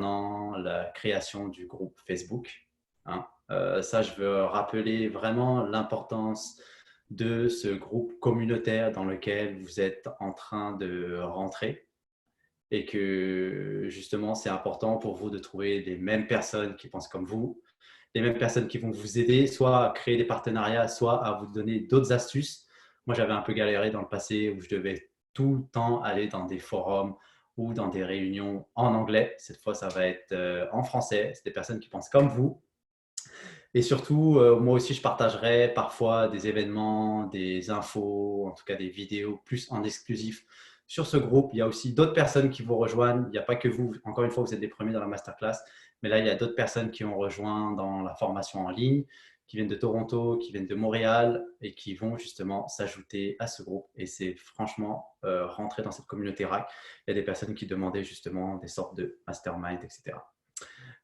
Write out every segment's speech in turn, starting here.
concernant la création du groupe Facebook. Hein. Ça, je veux rappeler vraiment l'importance de ce groupe communautaire dans lequel vous êtes en train de rentrer et que justement, c'est important pour vous de trouver les mêmes personnes qui pensent comme vous, les mêmes personnes qui vont vous aider, soit à créer des partenariats, soit à vous donner d'autres astuces. Moi, j'avais un peu galéré dans le passé où je devais tout le temps aller dans des forums ou dans des réunions en anglais. Cette fois, ça va être en français. C'est des personnes qui pensent comme vous. Et surtout, moi aussi, je partagerai parfois des événements, des infos, en tout cas des vidéos plus en exclusif sur ce groupe. Il y a aussi d'autres personnes qui vous rejoignent. Il n'y a pas que vous. Encore une fois, vous êtes les premiers dans la masterclass. Mais là, il y a d'autres personnes qui ont rejoint dans la formation en ligne, qui viennent de Toronto, qui viennent de Montréal et qui vont justement s'ajouter à ce groupe. Et c'est franchement rentrer dans cette communauté RAC. Il y a des personnes qui demandaient justement des sortes de mastermind, etc.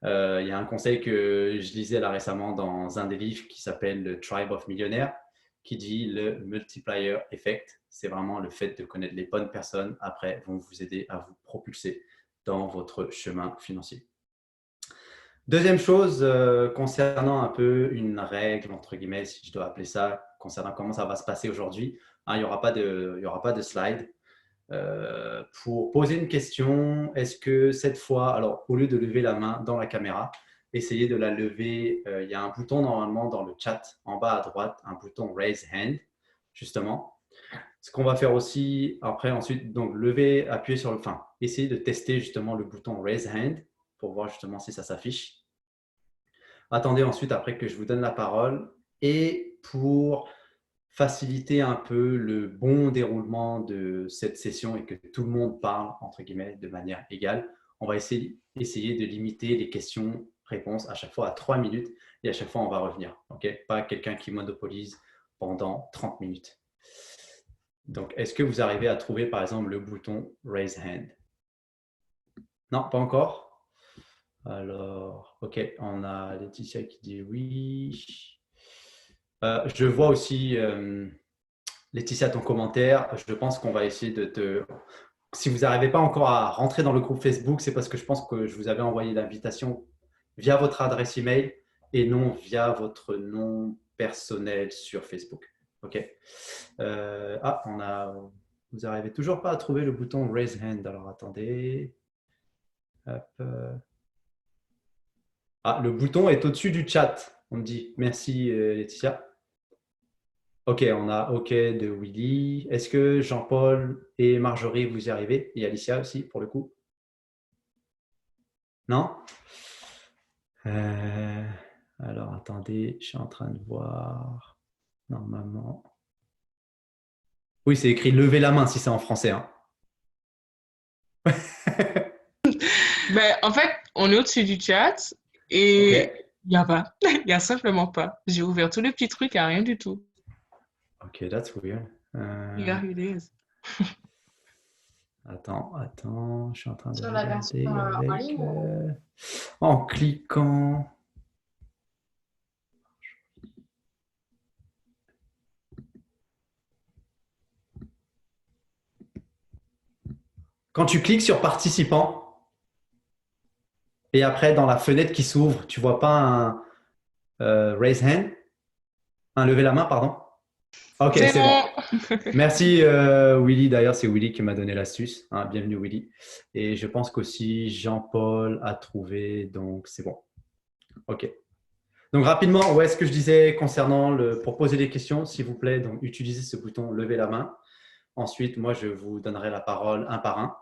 Il y a un conseil que je lisais là récemment dans un des livres qui s'appelle le Tribe of Millionaires, qui dit le multiplier effect. C'est vraiment le fait de connaître les bonnes personnes, après, vont vous aider à vous propulser dans votre chemin financier. Deuxième chose, concernant un peu une règle, entre guillemets, si je dois appeler ça, concernant comment ça va se passer aujourd'hui, hein, il n'y aura pas de slide. Pour poser une question, est-ce que cette fois, alors au lieu de lever la main dans la caméra, essayez de la lever. Il y a un bouton normalement dans le chat en bas à droite, un bouton Raise Hand, justement. Ce qu'on va faire aussi, après, ensuite, donc lever, appuyer sur le, enfin, essayer de tester justement le bouton Raise Hand pour voir justement si ça s'affiche. Attendez ensuite, après que je vous donne la parole. Et pour faciliter un peu le bon déroulement de cette session et que tout le monde parle, entre guillemets, de manière égale, on va essayer de limiter les questions-réponses à chaque fois à 3 minutes et à chaque fois, on va revenir. Okay? Pas quelqu'un qui monopolise pendant 30 minutes. Donc, est-ce que vous arrivez à trouver, par exemple, le bouton Raise Hand? Non, pas encore? Alors, OK, on a Laetitia qui dit oui. Je vois aussi, Laetitia, ton commentaire. Je pense qu'on va essayer de te… Si vous n'arrivez pas encore à rentrer dans le groupe Facebook, c'est parce que je pense que je vous avais envoyé l'invitation via votre adresse email et non via votre nom personnel sur Facebook. OK. Vous n'arrivez toujours pas à trouver le bouton Raise Hand. Alors, attendez. Hop. Ah, le bouton est au-dessus du chat. On me dit merci, Laetitia. OK, on a OK de Willy. Est-ce que Jean-Paul et Marjorie, vous y arrivez? Et Alicia aussi, pour le coup? Non? Alors, attendez, je suis en train de voir. Normalement. Oui, c'est écrit « Levez la main » si c'est en français. Hein. Ben, en fait, on est au-dessus du chat et OK. il n'y a pas. Il n'y a simplement pas. J'ai ouvert tous les petits trucs, il n'y a rien du tout. OK, that's weird. Yeah, it is. Attends, je suis en train de Sur la version regarder en avec… ligne ou… en cliquant… Quand tu cliques sur « Participants », et après, dans la fenêtre qui s'ouvre, tu ne vois pas un raise hand, un lever la main, pardon. Ok, C'est c'est bon. bon. Merci Willy. D'ailleurs, c'est Willy qui m'a donné l'astuce. Hein, bienvenue Willy. Et je pense qu'aussi Jean-Paul a trouvé, donc c'est bon. Ok. Donc rapidement, où est-ce que je disais concernant pour poser des questions, s'il vous plaît, donc utilisez ce bouton lever la main. Ensuite, moi, je vous donnerai la parole un par un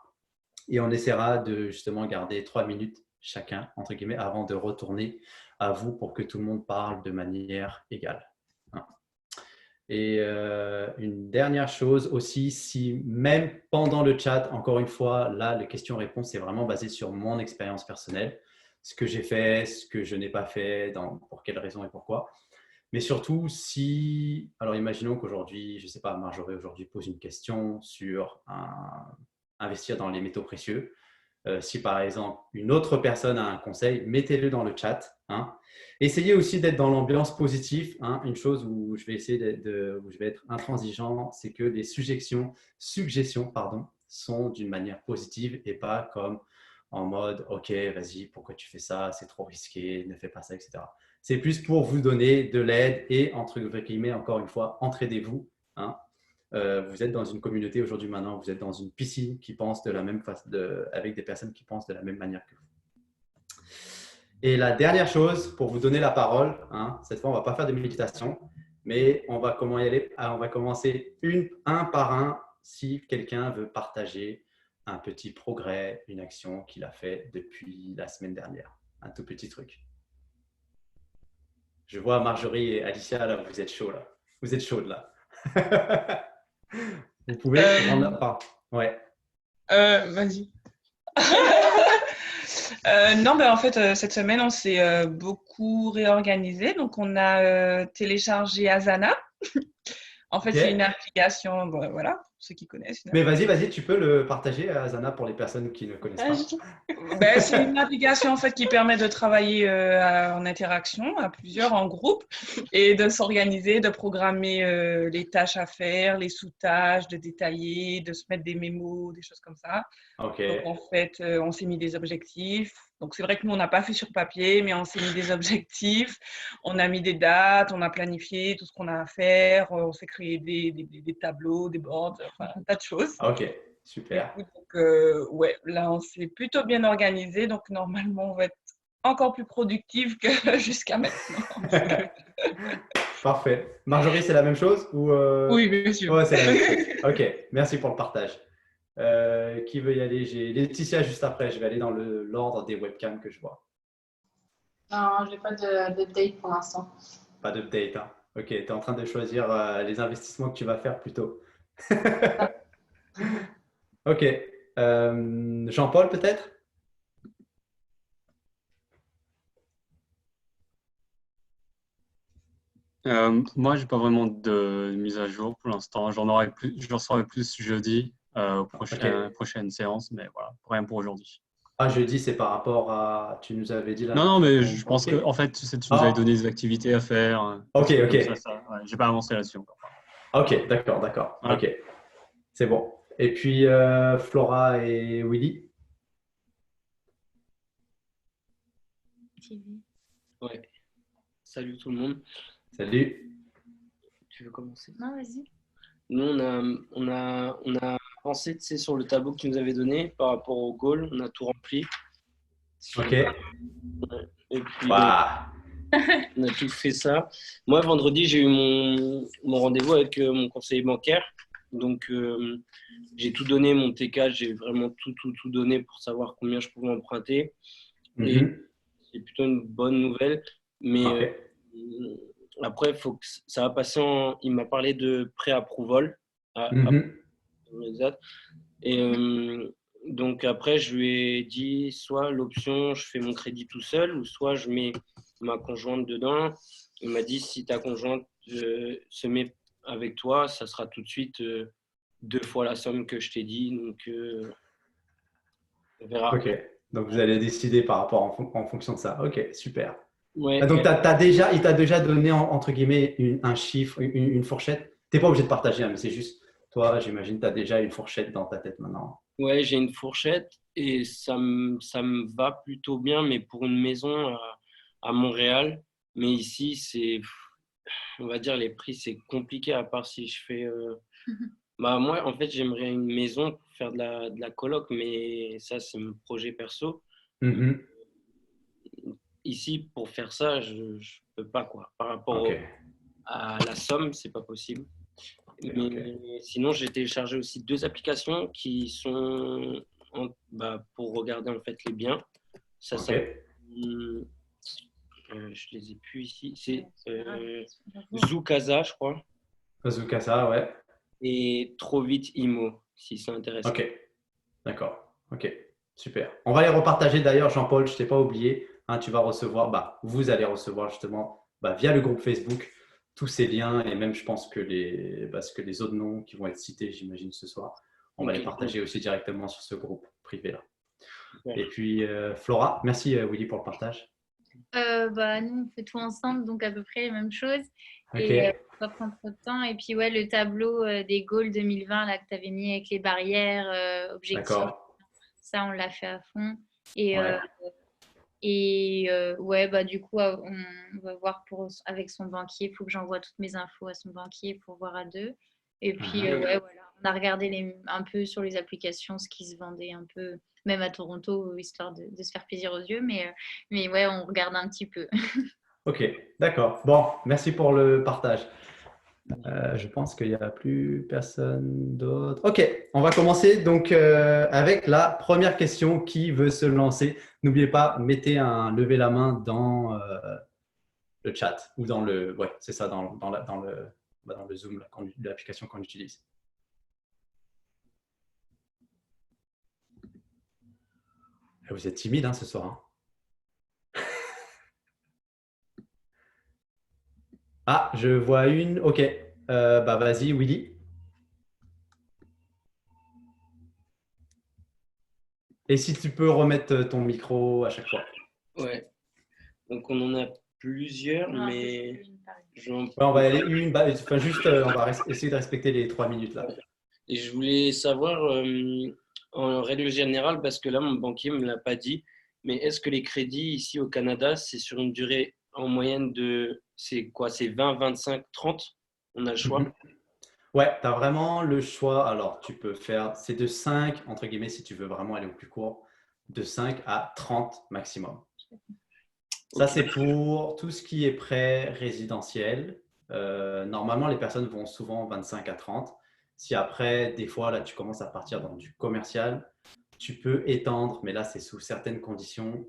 et on essaiera de justement garder 3 minutes chacun, entre guillemets, avant de retourner à vous pour que tout le monde parle de manière égale. Hein. Et une dernière chose aussi, si même pendant le chat, encore une fois, là, les questions-réponses, c'est vraiment basé sur mon expérience personnelle, ce que j'ai fait, ce que je n'ai pas fait, pour quelles raisons et pourquoi. Mais surtout, si… Alors, imaginons qu'aujourd'hui, je ne sais pas, Marjorie aujourd'hui pose une question sur investir dans les métaux précieux. Si par exemple, une autre personne a un conseil, mettez-le dans le chat. Hein. Essayez aussi d'être dans l'ambiance positive. Hein. Une chose où je vais essayer où je vais être intransigeant, c'est que les suggestions sont d'une manière positive et pas comme en mode « Ok, vas-y, pourquoi tu fais ça? C'est trop risqué, ne fais pas ça, etc. » C'est plus pour vous donner de l'aide et, entre guillemets, encore une fois, entraidez-vous. Hein. Vous êtes dans une communauté aujourd'hui maintenant, vous êtes dans une piscine qui pense de la même façon, avec des personnes qui pensent de la même manière que vous. Et la dernière chose, pour vous donner la parole, hein, cette fois, on ne va pas faire de méditation, mais on va comment y aller. On va commencer un par un si quelqu'un veut partager un petit progrès, une action qu'il a fait depuis la semaine dernière. Un tout petit truc. Je vois Marjorie et Alicia, là, vous êtes chauds, là. Vous êtes chaudes, là. Vous pouvez prendre la part. Ouais. Vas-y. Non, ben en fait, cette semaine, on s'est beaucoup réorganisé. Donc, on a téléchargé Asana. En fait, c'est une Ok. application, bon, voilà, pour ceux qui connaissent. Mais vas-y, tu peux le partager, Zana, pour les personnes qui ne connaissent pas. Ben, c'est une application en fait qui permet de travailler en interaction à plusieurs, en groupe, et de s'organiser, de programmer les tâches à faire, les sous-tâches, de détailler, de se mettre des mémos, des choses comme ça. Ok. Donc en fait, on s'est mis des objectifs. Donc c'est vrai que nous, on n'a pas fait sur papier, mais on s'est mis des objectifs, on a mis des dates, on a planifié tout ce qu'on a à faire, on s'est créé des tableaux, des boards, enfin un tas de choses. Ok, Du super. coup, donc, ouais, là, on s'est plutôt bien organisé. Donc, normalement, on va être encore plus productif que jusqu'à maintenant. Parfait. Marjorie, c'est la même chose ou Oui, bien sûr. Ouais, c'est la même chose. Ok, merci pour le partage. Qui veut y aller? J'ai Laetitia juste après. Je vais aller dans l'ordre des webcams que je vois. Non, je n'ai pas d'update pour l'instant. Pas d'update. Hein. Ok, tu es en train de choisir les investissements que tu vas faire plutôt. Ok. Jean-Paul, peut-être? Moi, j'ai pas vraiment de mise à jour pour l'instant. Je saurai plus jeudi aux prochaines séances, mais voilà, rien pour aujourd'hui. Ah, jeudi, c'est par rapport à. Tu nous avais dit la Non, dernière non, fois mais qu'on je pense manquait. que en fait, tu nous avais donné des activités à faire, des Ok, trucs ok. comme ça. Ouais, j'ai pas avancé là-dessus encore. Ok, d'accord. Voilà. Ok, c'est bon. Et puis, Flora et Willy. Ouais. Salut tout le monde. Salut. Tu veux commencer? Non, vas-y. Nous, on a avancé, tu sais, sur le tableau que tu nous avais donné par rapport au goal. On a tout rempli. Ok. Et puis, Waouh. on a tout fait ça. Moi, vendredi, j'ai eu mon rendez-vous avec mon conseiller bancaire. Donc, j'ai tout donné, mon TK, j'ai vraiment tout donné pour savoir combien je pouvais emprunter. Et c'est plutôt une bonne nouvelle. Mais Ok. après, ça va passer il m'a parlé de pré-approval. Et donc après, je lui ai dit soit l'option, je fais mon crédit tout seul, ou soit je mets ma conjointe dedans. Il m'a dit si ta conjointe se met avec toi, ça sera tout de suite 2 fois la somme que je t'ai dit. Donc on verra. Ok. Donc, vous allez décider par rapport en fonction de ça. Ok, super. Ouais, Donc, il t'a déjà donné, entre guillemets, un chiffre, une fourchette. Tu n'es pas obligé de partager, hein, mais c'est juste, toi, j'imagine, tu as déjà une fourchette dans ta tête maintenant. ouais, j'ai une fourchette et ça me va plutôt bien, mais pour une maison à Montréal. Mais ici, on va dire, les prix, c'est compliqué, à part si je fais. Bah, moi, en fait, j'aimerais une maison pour faire de la coloc, mais ça, c'est mon projet perso. Ici, pour faire ça, je ne peux pas, quoi. Par rapport à la somme, c'est pas possible. Mais sinon, j'ai téléchargé aussi 2 applications qui sont pour regarder en fait les biens. Ça, je les ai plus ici. C'est Zoukasa, je crois. Zoukasa, ouais. Et Trop Vite Imo, si ça intéresse. Ok, d'accord. Ok, super. On va les repartager d'ailleurs, Jean-Paul, je ne t'ai pas oublié. Hein, tu vas recevoir, vous allez recevoir justement via le groupe Facebook tous ces liens et même je pense que les autres noms qui vont être cités, j'imagine, ce soir, on va les partager aussi directement sur ce groupe privé-là. Et puis, Flora, merci Willy pour le partage. Nous, on fait tout ensemble, donc à peu près les mêmes choses. Ok. Et on va prendre trop de temps. Et puis, ouais, le tableau des goals 2020 là, que tu avais mis avec les barrières, objectifs, D'accord. ça, on l'a fait à fond. Et, Ouais. ouais, bah, du coup, on va voir avec son banquier. Il faut que j'envoie toutes mes infos à son banquier pour voir à deux. Et puis, Mhm. ouais, voilà. On a regardé un peu sur les applications ce qui se vendait un peu, même à Toronto, histoire de se faire plaisir aux yeux. Mais ouais, on regarde un petit peu. Ok, d'accord. Bon, merci pour le partage. Je pense qu'il n'y a plus personne d'autre. Ok, on va commencer donc avec la première question. Qui veut se lancer? N'oubliez pas, levez la main dans le chat ou dans le, ouais, c'est ça, dans le Zoom, l'application qu'on utilise. Vous êtes timide ce soir. Hein. Ah, je vois une. Ok, bah vas-y, Willy. Et si tu peux remettre ton micro à chaque fois. Ouais. Donc, on en a plusieurs, Non, mais Ouais, on va y aller une. Enfin, juste, on va essayer de respecter les 3 minutes là. Et je voulais savoir, en règle générale, parce que là, mon banquier ne me l'a pas dit, mais est-ce que les crédits ici au Canada, c'est sur une durée en moyenne de, c'est quoi, c'est 20, 25, 30? On a le choix. Ouais, tu as vraiment le choix. Alors, tu peux faire, c'est de 5, entre guillemets, si tu veux vraiment aller au plus court, de 5 à 30 maximum. Ça, Ok. c'est pour tout ce qui est prêt résidentiel. Normalement, les personnes vont souvent 25 à 30. Si après, des fois, là, tu commences à partir dans du commercial, tu peux étendre, mais là, c'est sous certaines conditions,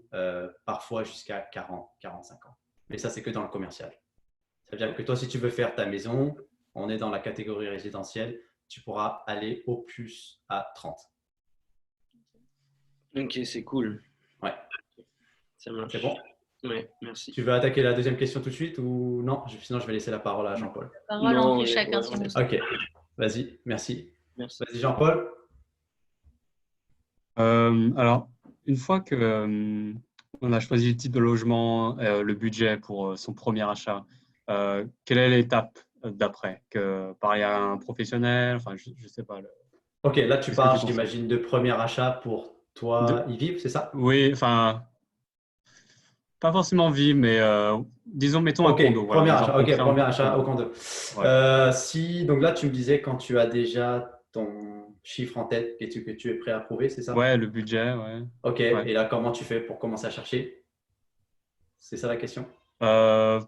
parfois jusqu'à 40, 45 ans. Mais ça, c'est que dans le commercial. Ça veut dire que toi, si tu veux faire ta maison, on est dans la catégorie résidentielle, tu pourras aller au plus à 30. Ok, c'est cool. Ouais. Ça marche. C'est bon? Ouais, merci. Tu veux attaquer la deuxième question tout de suite ou non? Sinon, je vais laisser la parole à Jean-Paul. Parole, Non, on fait chacun ouais, son tour. Ok, vas-y, merci. Merci. Vas-y, Jean-Paul. Alors, une fois que on a choisi le type de logement, le budget pour son premier achat, quelle est l'étape d'après? Parler à un professionnel, enfin, je ne sais pas. Ok, là, tu Qu'est-ce que parles, tu conseilles? j'imagine, de premier achat pour toi y vivre, c'est ça? Oui, enfin, pas forcément vie, mais disons, mettons un Ok, condo. Voilà, premier les gens achat, ok, comprennent premier un achat au condo. condo. Ouais. Donc là, tu me disais quand tu as déjà ton chiffre en tête que tu es prêt à prouver, c'est ça? Ouais, le budget, ouais. Ok, Ouais. et là, comment tu fais pour commencer à chercher? C'est ça la question? Euh,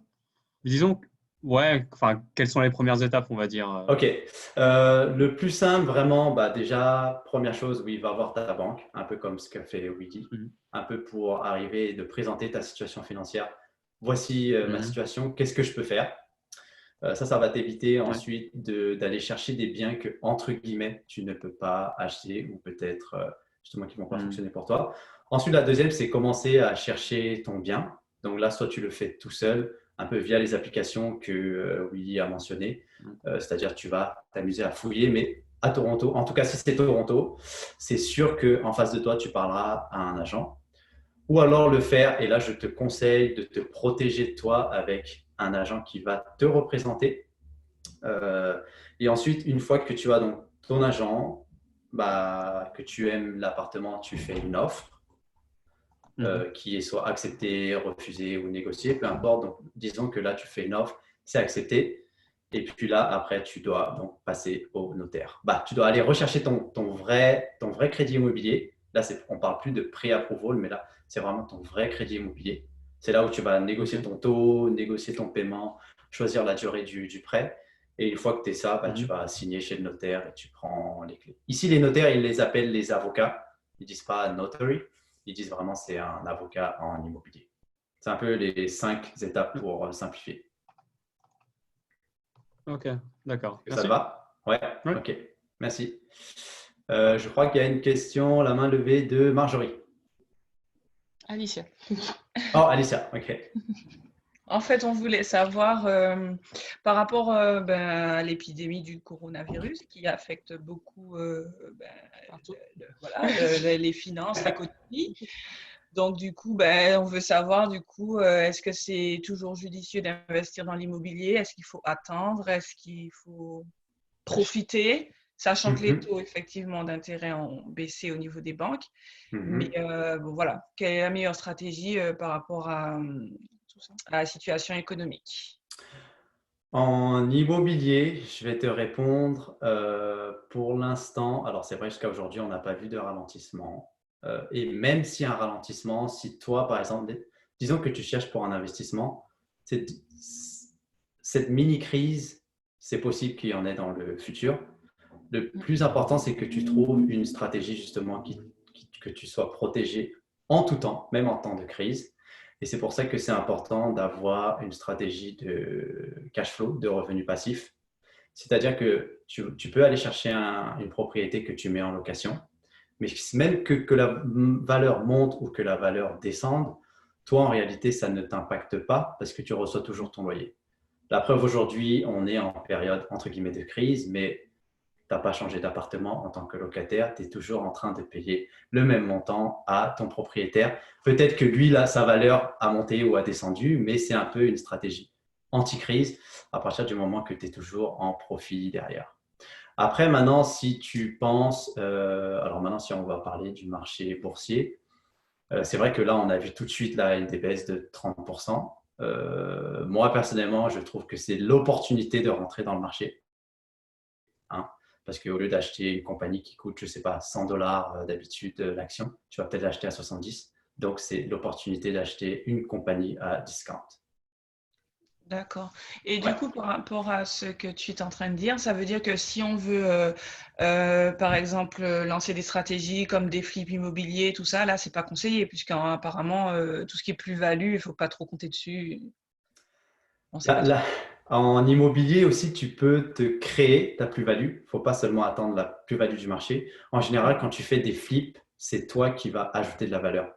disons, ouais, enfin, quelles sont les premières étapes, on va dire. Ok. Le plus simple, vraiment, bah, déjà, première chose, oui, va voir ta banque, un peu comme ce qu'a fait Wiki, Mhm. un peu pour arriver et de présenter ta situation financière. Voici ma Mhm. situation, qu'est-ce que je peux faire? Ça va t'éviter Ouais. ensuite d'aller chercher des biens que, entre guillemets, tu ne peux pas acheter ou peut-être justement qui ne vont pas Mhm. fonctionner pour toi. Ensuite, la deuxième, c'est commencer à chercher ton bien. Donc là, soit tu le fais tout seul, un peu via les applications que Willy a mentionnées. C'est-à-dire tu vas t'amuser à fouiller, mais à Toronto, en tout cas si c'est Toronto, c'est sûr qu'en face de toi, tu parleras à un agent. Ou alors le faire, et là je te conseille de te protéger de toi avec un agent qui va te représenter. Et ensuite, une fois que tu as donc ton agent, bah, que tu aimes l'appartement, tu fais une offre qui est soit acceptée, refusée ou négociée, peu importe. Donc, disons que là, tu fais une offre, c'est accepté. Et puis là, après, tu dois donc passer au notaire. Bah, tu dois aller rechercher ton vrai crédit immobilier. Là, on ne parle plus de pré-approval, mais là, c'est vraiment ton vrai crédit immobilier. C'est là où tu vas négocier ton taux, négocier ton paiement, choisir la durée du prêt. Et une fois que tu es ça, bah, tu vas signer chez le notaire et tu prends les clés. Ici, les notaires, ils les appellent les avocats. Ils ne disent pas notary. Ils disent vraiment c'est un avocat en immobilier. C'est un peu les 5 étapes pour simplifier. Ok, d'accord. Ça te Merci. va? Ouais, Oui. ok. Merci. Je crois qu'il y a une question, la main levée de Marjorie. Alicia. Oh, Alicia, ok. En fait, on voulait savoir par rapport à l'épidémie du coronavirus qui affecte beaucoup les finances, l'économie. Donc, du coup, on veut savoir, du coup, est-ce que c'est toujours judicieux d'investir dans l'immobilier? Est-ce qu'il faut attendre? Est-ce qu'il faut profiter? sachant que les taux effectivement d'intérêt ont baissé au niveau des banques. Mais bon, voilà, quelle est la meilleure stratégie par rapport à la situation économique? En immobilier, je vais te répondre pour l'instant. Alors, c'est vrai, jusqu'à aujourd'hui, on n'a pas vu de ralentissement. Et même si un ralentissement, si toi, par exemple, disons que tu cherches pour un investissement, cette mini-crise, c'est possible qu'il y en ait dans le futur. Le plus important, c'est que tu trouves une stratégie justement que tu sois protégé en tout temps, même en temps de crise. Et c'est pour ça que c'est important d'avoir une stratégie de cash flow, de revenus passifs. C'est-à-dire que tu peux aller chercher une propriété que tu mets en location, mais même que la valeur monte ou que la valeur descende, toi, en réalité, ça ne t'impacte pas parce que tu reçois toujours ton loyer. La preuve, aujourd'hui, on est en période, entre guillemets, de crise, mais tu n'as pas changé d'appartement en tant que locataire, tu es toujours en train de payer le même montant à ton propriétaire. Peut-être que lui, là, sa valeur a monté ou a descendu, mais c'est un peu une stratégie anti-crise à partir du moment que tu es toujours en profit derrière. Après, maintenant, si tu penses, alors maintenant, si on va parler du marché boursier, c'est vrai que là, on a vu tout de suite là, des baisses de 30%. Moi, personnellement, je trouve que c'est l'opportunité de rentrer dans le marché. Hein, parce qu'au lieu d'acheter une compagnie qui coûte, je ne sais pas, 100 $ d'habitude l'action, tu vas peut-être l'acheter à 70. Donc, c'est l'opportunité d'acheter une compagnie à discount. D'accord. Et du coup, par rapport à ce que tu es en train de dire, ça veut dire que si on veut, par exemple, lancer des stratégies comme des flips immobiliers, tout ça, là, c'est pas conseillé, puisqu'apparemment, tout ce qui est plus-value, il ne faut pas trop compter dessus. En immobilier aussi, tu peux te créer ta plus-value. Il ne faut pas seulement attendre la plus-value du marché. En général, quand tu fais des flips, c'est toi qui vas ajouter de la valeur.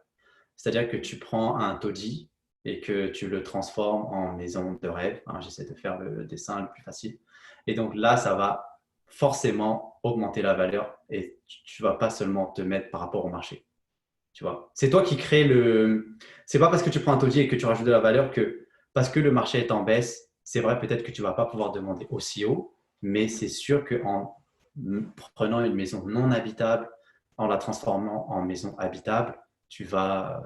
C'est-à-dire que tu prends un taudis et que tu le transformes en maison de rêve. Hein, j'essaie de faire le dessin le plus facile. Et donc là, ça va forcément augmenter la valeur et tu ne vas pas seulement te mettre par rapport au marché. Tu vois, c'est toi qui crée le. C'est pas parce que tu prends un taudis et que tu rajoutes de la valeur que parce que le marché est en baisse, c'est vrai peut-être que tu vas pas pouvoir demander aussi haut, mais c'est sûr qu'en prenant une maison non habitable, en la transformant en maison habitable, tu vas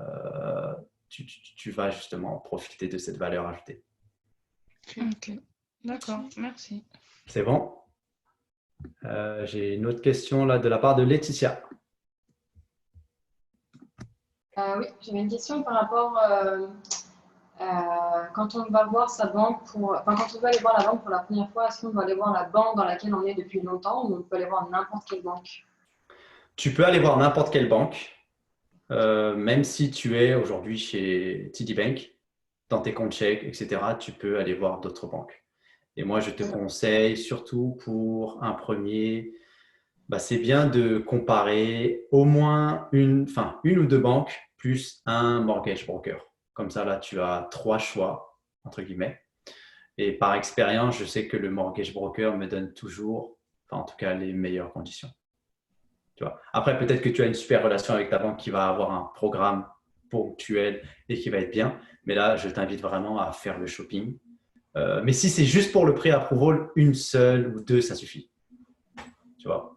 justement profiter de cette valeur ajoutée. Ok, d'accord, merci. C'est bon. J'ai une autre question là de la part de Laetitia. Oui, j'avais une question par rapport quand on va voir sa banque quand on va aller voir la banque pour la première fois, est-ce qu'on doit aller voir la banque dans laquelle on est depuis longtemps ou on peut aller voir n'importe quelle banque? Tu peux aller voir n'importe quelle banque, même si tu es aujourd'hui chez TD Bank, dans tes comptes chèques, etc., tu peux aller voir d'autres banques. Et moi, je te conseille, surtout pour un premier, c'est bien de comparer au moins une ou deux banques plus un mortgage broker. Comme ça, là, tu as 3 choix, entre guillemets. Et par expérience, je sais que le mortgage broker me donne toujours, en tout cas, les meilleures conditions. Tu vois. Après, peut-être que tu as une super relation avec ta banque qui va avoir un programme ponctuel et qui va être bien. Mais là, je t'invite vraiment à faire le shopping. Mais si c'est juste pour le pré-approval, une seule ou deux, ça suffit. Tu vois.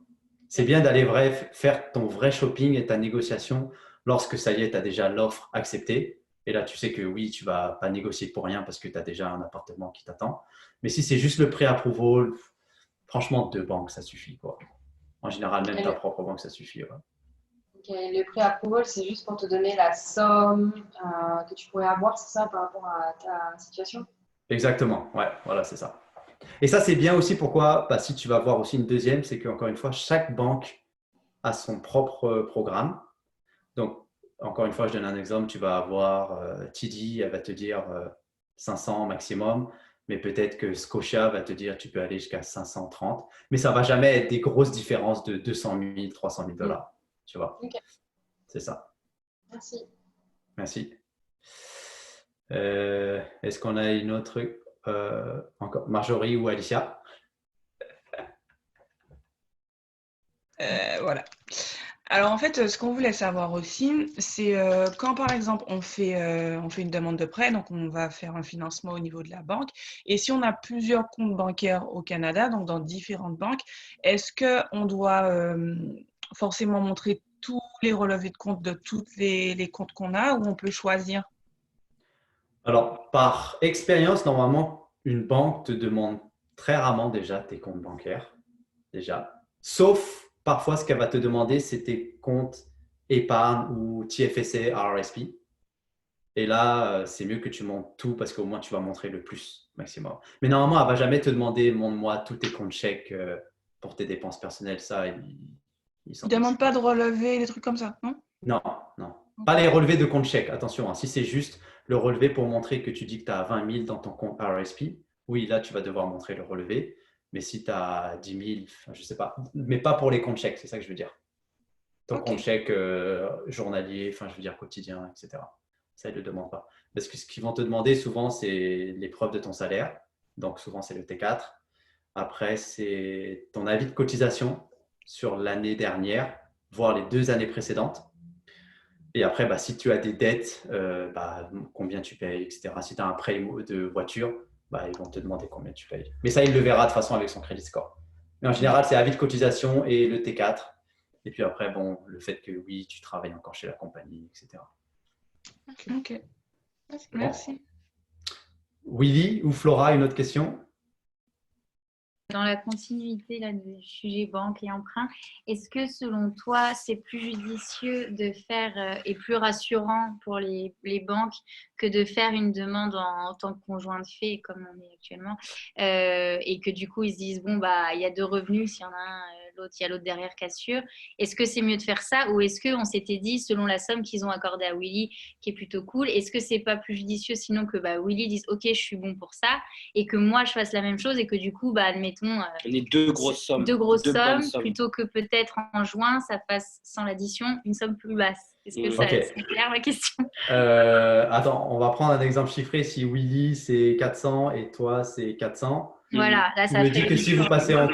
C'est bien d'aller faire ton vrai shopping et ta négociation lorsque ça y est, tu as déjà l'offre acceptée. Et là, tu sais que oui, tu ne vas pas négocier pour rien parce que tu as déjà un appartement qui t'attend. Mais si c'est juste le pré-approval, franchement, 2 banques, ça suffit, quoi. En général, même ta propre banque, ça suffit. Ouais. Okay. Le pré-approval, c'est juste pour te donner la somme que tu pourrais avoir, c'est ça, par rapport à ta situation? Exactement, ouais, voilà, c'est ça. Et ça, c'est bien aussi pourquoi, si tu vas voir aussi une deuxième, c'est qu'encore une fois, chaque banque a son propre programme. Donc, encore une fois, je donne un exemple, tu vas avoir TD, elle va te dire 500 maximum, mais peut-être que Scotia va te dire tu peux aller jusqu'à 530, mais ça ne va jamais être des grosses différences de 200 000, 300 000 $, tu vois. Okay. C'est ça. Merci. Merci. Est-ce qu'on a une autre encore Marjorie ou Alicia? Voilà. Alors en fait, ce qu'on voulait savoir aussi, c'est quand par exemple on fait une demande de prêt, donc on va faire un financement au niveau de la banque, et si on a plusieurs comptes bancaires au Canada, donc dans différentes banques, est-ce qu'on doit forcément montrer tous les relevés de compte de tous les comptes qu'on a, ou on peut choisir? Alors, par expérience, normalement, une banque te demande très rarement déjà tes comptes bancaires, déjà. Sauf parfois, ce qu'elle va te demander, c'est tes comptes épargne ou TFSA, RRSP. Et là, c'est mieux que tu montes tout parce qu'au moins, tu vas montrer le plus maximum. Mais normalement, elle ne va jamais te demander, montre-moi tous tes comptes chèques pour tes dépenses personnelles. Ça, ils Ils s'en ne demandent fichent. pas de relever, des trucs comme ça, non? Non, non. Pas Ok. les relevés de compte chèque, attention. Hein. Si c'est juste le relevé pour montrer que tu dis que tu as 20 000 dans ton compte RSP, oui, là, tu vas devoir montrer le relevé. Mais si tu as 10 000, enfin, je ne sais pas, mais pas pour les comptes chèques, c'est ça que je veux dire. Ton Ok. compte chèque journalier, enfin, je veux dire quotidien, etc. Ça, ils ne le demandent pas. Parce que ce qu'ils vont te demander souvent, c'est les preuves de ton salaire. Donc, souvent, c'est le T4. Après, c'est ton avis de cotisation sur l'année dernière, voire les 2 années précédentes. Et après, bah, si tu as des dettes, combien tu payes, etc. Si tu as un prêt de voiture, bah, ils vont te demander combien tu payes. Mais ça, il le verra de toute façon avec son crédit score. Mais en général, c'est avis de cotisation et le T4. Et puis après, bon, le fait que oui, tu travailles encore chez la compagnie, etc. Ok. C'est bon. Merci. Willy ou Flora, une autre question? Dans la continuité là, du sujet banque et emprunt, est-ce que selon toi, c'est plus judicieux de faire et plus rassurant pour les banques que de faire une demande en tant que conjoint de fait, comme on est actuellement, et que du coup, ils se disent, bon, bah, il y a deux revenus, s'il y en a un, l'autre, il y a l'autre derrière qui assure. Est-ce que c'est mieux de faire ça ou est-ce qu'on s'était dit, selon la somme qu'ils ont accordée à Willy, qui est plutôt cool, est-ce que c'est pas plus judicieux sinon que bah, Willy dise, ok, je suis bon pour ça, et que moi je fasse la même chose et que du coup, bah, admettons, On est deux grosses sommes. deux grosses Deux bonnes sommes, sommes. plutôt que peut-être en juin, ça fasse sans l'addition une somme plus basse. Est-ce que ça Ok. c'est clair ma question? Attends, on va prendre un exemple chiffré. Si Willy, c'est 400 et toi, c'est 400, Voilà, là tu ça me dis ferait que si vous 800. passez en...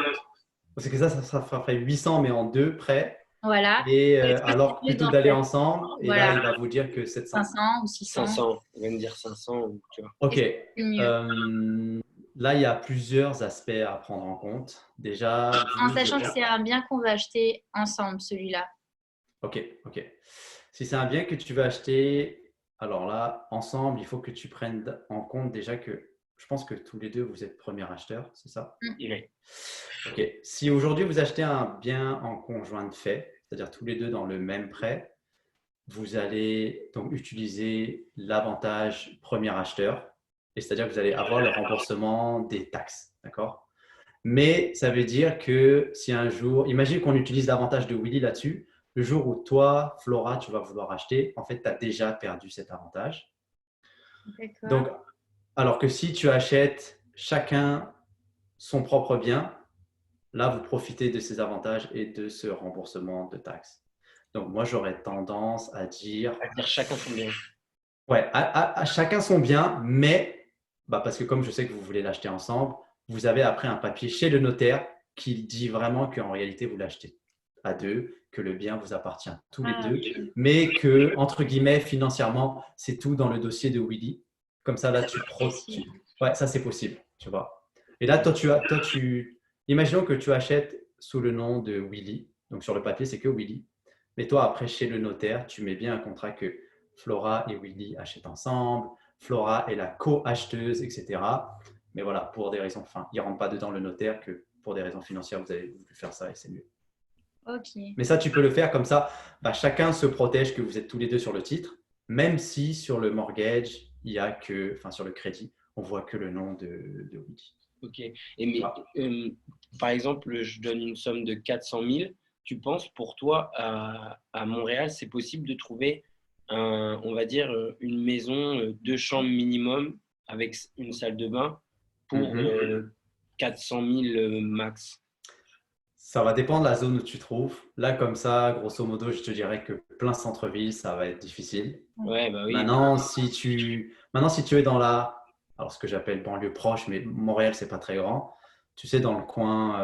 Parce que ça ferait 800, mais en deux prêts. Voilà. Et Est-ce que alors, c'est mieux plutôt d'en d'aller faire ensemble, et là, il voilà, va vous dire que 700. 500 ou 600? 500. On va me dire 500. Tu vois. Ok. Est-ce que c'est mieux? Là, il y a plusieurs aspects à prendre en compte. Déjà, En vous, sachant que c'est un bien qu'on va acheter ensemble, celui-là. Ok, ok. Si c'est un bien que tu veux acheter, alors là, ensemble, il faut que tu prennes en compte déjà que je pense que tous les deux, vous êtes premiers acheteurs, c'est ça? Oui. Ok. Si aujourd'hui, vous achetez un bien en conjoint de fait, c'est-à-dire tous les deux dans le même prêt, vous allez donc utiliser l'avantage premier acheteur, et c'est-à-dire que vous allez avoir le remboursement des taxes, d'accord? Mais ça veut dire que si un jour, imagine qu'on utilise l'avantage de Willy là-dessus, le jour où toi, Flora, tu vas vouloir acheter, en fait, tu as déjà perdu cet avantage. D'accord. Donc, alors que si tu achètes chacun son propre bien, là, vous profitez de ces avantages et de ce remboursement de taxes. Donc, moi, j'aurais tendance à dire, À dire chacun son bien. ouais, à chacun son bien, mais parce que comme je sais que vous voulez l'acheter ensemble, vous avez après un papier chez le notaire qui dit vraiment qu'en réalité, vous l'achetez à deux, que le bien vous appartient tous les deux, Ok. mais que, entre guillemets, financièrement, c'est tout dans le dossier de Willy. Comme ça, là, Possible. Ouais, ça, c'est possible, tu vois. Et là, imaginons que tu achètes sous le nom de Willy. Donc, sur le papier, c'est que Willy. Mais toi, après, chez le notaire, tu mets bien un contrat que Flora et Willy achètent ensemble. Flora est la co-acheteuse, etc. Mais voilà, pour des raisons, enfin, il ne rentre pas dedans le notaire que pour des raisons financières, vous avez voulu faire ça et c'est mieux. Ok. Mais ça, tu peux le faire comme ça. Chacun se protège que vous êtes tous les deux sur le titre, même si sur le mortgage, il y a que, enfin sur le crédit, on voit que le nom de Willy. Ok. Par exemple, je donne une somme de 400 000. Tu penses, pour toi, à Montréal, c'est possible de trouver, on va dire, une maison 2 chambres minimum avec une salle de bain pour 400 000 max? Ça va dépendre de la zone où tu te trouves. Là, comme ça, grosso modo, je te dirais que plein centre-ville, ça va être difficile. Ouais, bah oui. Maintenant, si tu es dans alors ce que j'appelle banlieue proche, mais Montréal, c'est pas très grand. Tu sais, dans le coin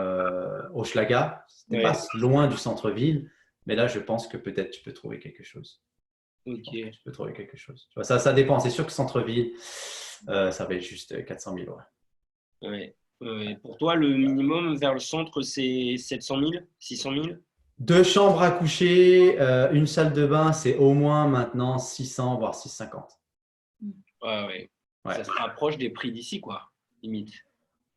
Hochelaga, c'était pas loin du centre-ville, Mais là, je pense que peut-être tu peux trouver quelque chose. Ok. Tu peux trouver quelque chose. Tu vois, ça dépend. C'est sûr que centre-ville, ça va être juste 400 000. Ouais. Ouais. Pour toi, le minimum vers le centre, c'est 700 000, 600 000? 2 chambres à coucher, une salle de bain, c'est au moins maintenant 600 voire 650. Ouais. Ouais. Ça se rapproche des prix d'ici, quoi, limite.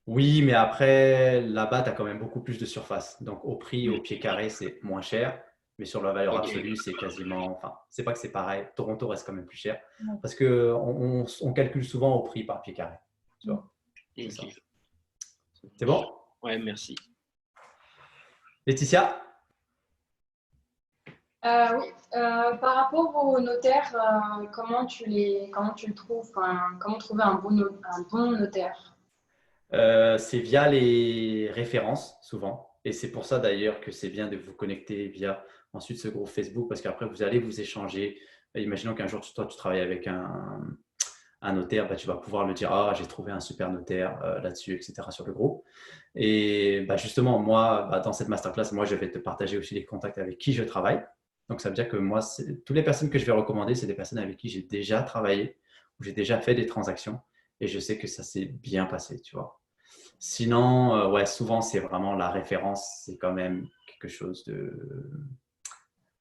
Oui, mais après, là-bas, tu as quand même beaucoup plus de surface. Donc, au prix, au pied carré, c'est moins cher. Mais sur la valeur Ok. absolue, c'est quasiment… Enfin, c'est pas que c'est pareil. Toronto reste quand même plus cher. Ouais. Parce qu'on calcule souvent au prix par pied carré. Tu vois, c'est ça. Ok. C'est bon? Ouais, merci. Laetitia? Oui, par rapport aux notaires, comment tu le trouves, enfin, comment trouver un bon notaire? C'est via les références, souvent. Et c'est pour ça d'ailleurs que c'est bien de vous connecter via ensuite ce groupe Facebook, parce qu'après, vous allez vous échanger. Imaginons qu'un jour, toi, tu travailles avec un notaire, bah, tu vas pouvoir le dire, ah, j'ai trouvé un super notaire là-dessus, etc. sur le groupe. Et bah, justement, moi, bah, dans cette masterclass, moi, je vais te partager aussi les contacts avec qui je travaille. Donc, ça veut dire que moi, toutes les personnes que je vais recommander, c'est des personnes avec qui j'ai déjà travaillé, où j'ai déjà fait des transactions. Et je sais que ça s'est bien passé, tu vois. Sinon, ouais, souvent, c'est vraiment la référence, c'est quand même quelque chose de…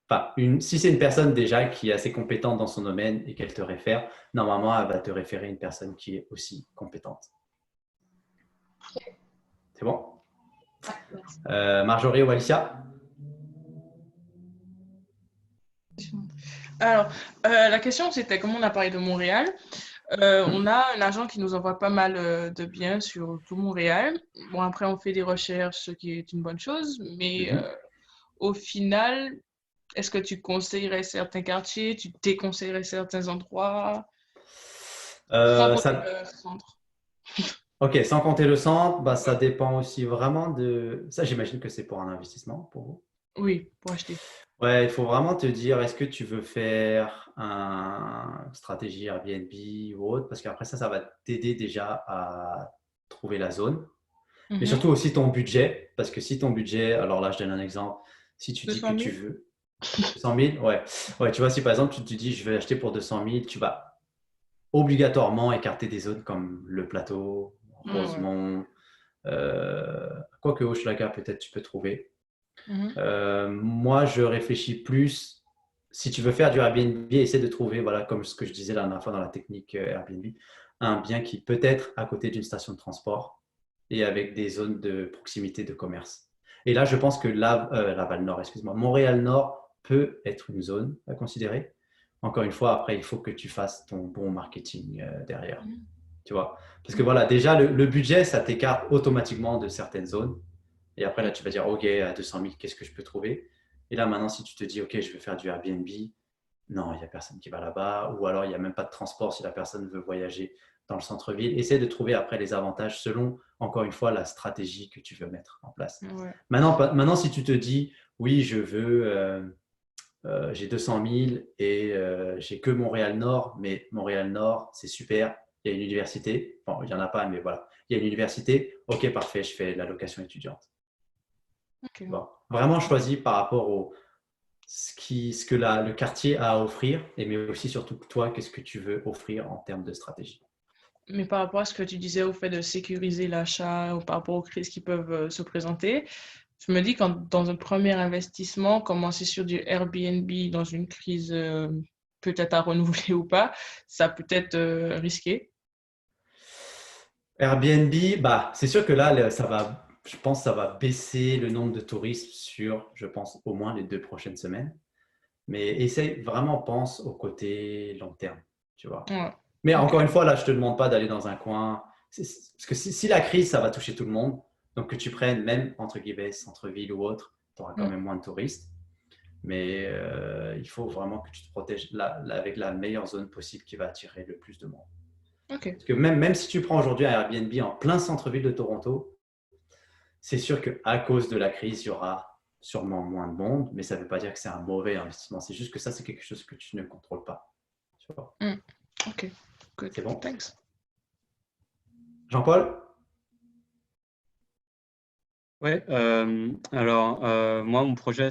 Enfin, si c'est une personne déjà qui est assez compétente dans son domaine et qu'elle te réfère, normalement, elle va te référer une personne qui est aussi compétente. C'est bon? Ouais, merci. Marjorie ou Alicia? Alors, la question, c'était comment on a parlé de Montréal. On a un agent qui nous envoie pas mal de biens sur tout Montréal. Bon, après, on fait des recherches, ce qui est une bonne chose, mais au final, est-ce que tu conseillerais certains quartiers, tu déconseillerais certains endroits, sans compter le centre? Ok, sans compter le centre, bah, ça dépend aussi vraiment de… Ça, j'imagine que c'est pour un investissement pour vous. Oui, pour acheter. Ouais, il faut vraiment te dire, est-ce que tu veux faire une stratégie Airbnb ou autre? Parce qu'après ça va t'aider déjà à trouver la zone. Mais surtout aussi ton budget. Parce que si ton budget, alors là, je donne un exemple. Si tu dis que 200 tu 000? veux 200 000, ouais. Ouais, tu vois, si par exemple tu te dis, je vais acheter pour 200 000, tu vas obligatoirement écarter des zones comme le Plateau, Ouais. Rosemont, quoique Hochelaga, peut-être tu peux trouver. Moi, je réfléchis plus. Si tu veux faire du Airbnb, essaie de trouver, voilà, comme ce que je disais la dernière fois dans la technique Airbnb, un bien qui peut être à côté d'une station de transport et avec des zones de proximité de commerce. Et là, je pense que Laval-Nord, excuse-moi, Montréal-Nord peut être une zone à considérer. Encore une fois, après, il faut que tu fasses ton bon marketing derrière. Tu vois? Parce que voilà, déjà, le budget, ça t'écarte automatiquement de certaines zones. Et après, là, tu vas dire, OK, à 200 000, qu'est-ce que je peux trouver? Et là, maintenant, si tu te dis, OK, je vais faire du Airbnb, non, il n'y a personne qui va là-bas. Ou alors, il n'y a même pas de transport si la personne veut voyager dans le centre-ville. Essaie de trouver après les avantages selon, encore une fois, la stratégie que tu veux mettre en place. Ouais. Maintenant, si tu te dis, oui, j'ai 200 000 et j'ai que Montréal-Nord, mais Montréal-Nord, c'est super. Il y a une université. Bon, il n'y en a pas, mais voilà. Il y a une université. OK, parfait, je fais la location étudiante. Okay. Bon. Vraiment choisi par rapport au ce que le quartier a à offrir, mais aussi surtout toi, qu'est-ce que tu veux offrir en termes de stratégie. Mais par rapport à ce que tu disais au fait de sécuriser l'achat ou par rapport aux crises qui peuvent se présenter, je me dis quand dans un premier investissement, commencer sur du Airbnb dans une crise peut-être à renouveler ou pas, ça peut être risqué. Airbnb, bah, c'est sûr que là, je pense que ça va baisser le nombre de touristes sur, je pense, au moins les 2 prochaines semaines. Mais essaye, vraiment pense au côté long terme, tu vois. Ouais. Mais Ok. encore une fois, là, je ne te demande pas d'aller dans un coin. Parce que si la crise, ça va toucher tout le monde, donc que tu prennes même, entre guillemets, centre-ville ou autre, tu auras quand même moins de touristes. Mais il faut vraiment que tu te protèges avec la meilleure zone possible qui va attirer le plus de monde. Ok. Parce que même si tu prends aujourd'hui un Airbnb en plein centre-ville de Toronto, c'est sûr qu'à cause de la crise, il y aura sûrement moins de monde, mais ça ne veut pas dire que c'est un mauvais investissement. C'est juste que ça, c'est quelque chose que tu ne contrôles pas. Tu vois. Ok. Good. C'est bon? Thanks. Jean-Paul? Ouais, moi, mon projet,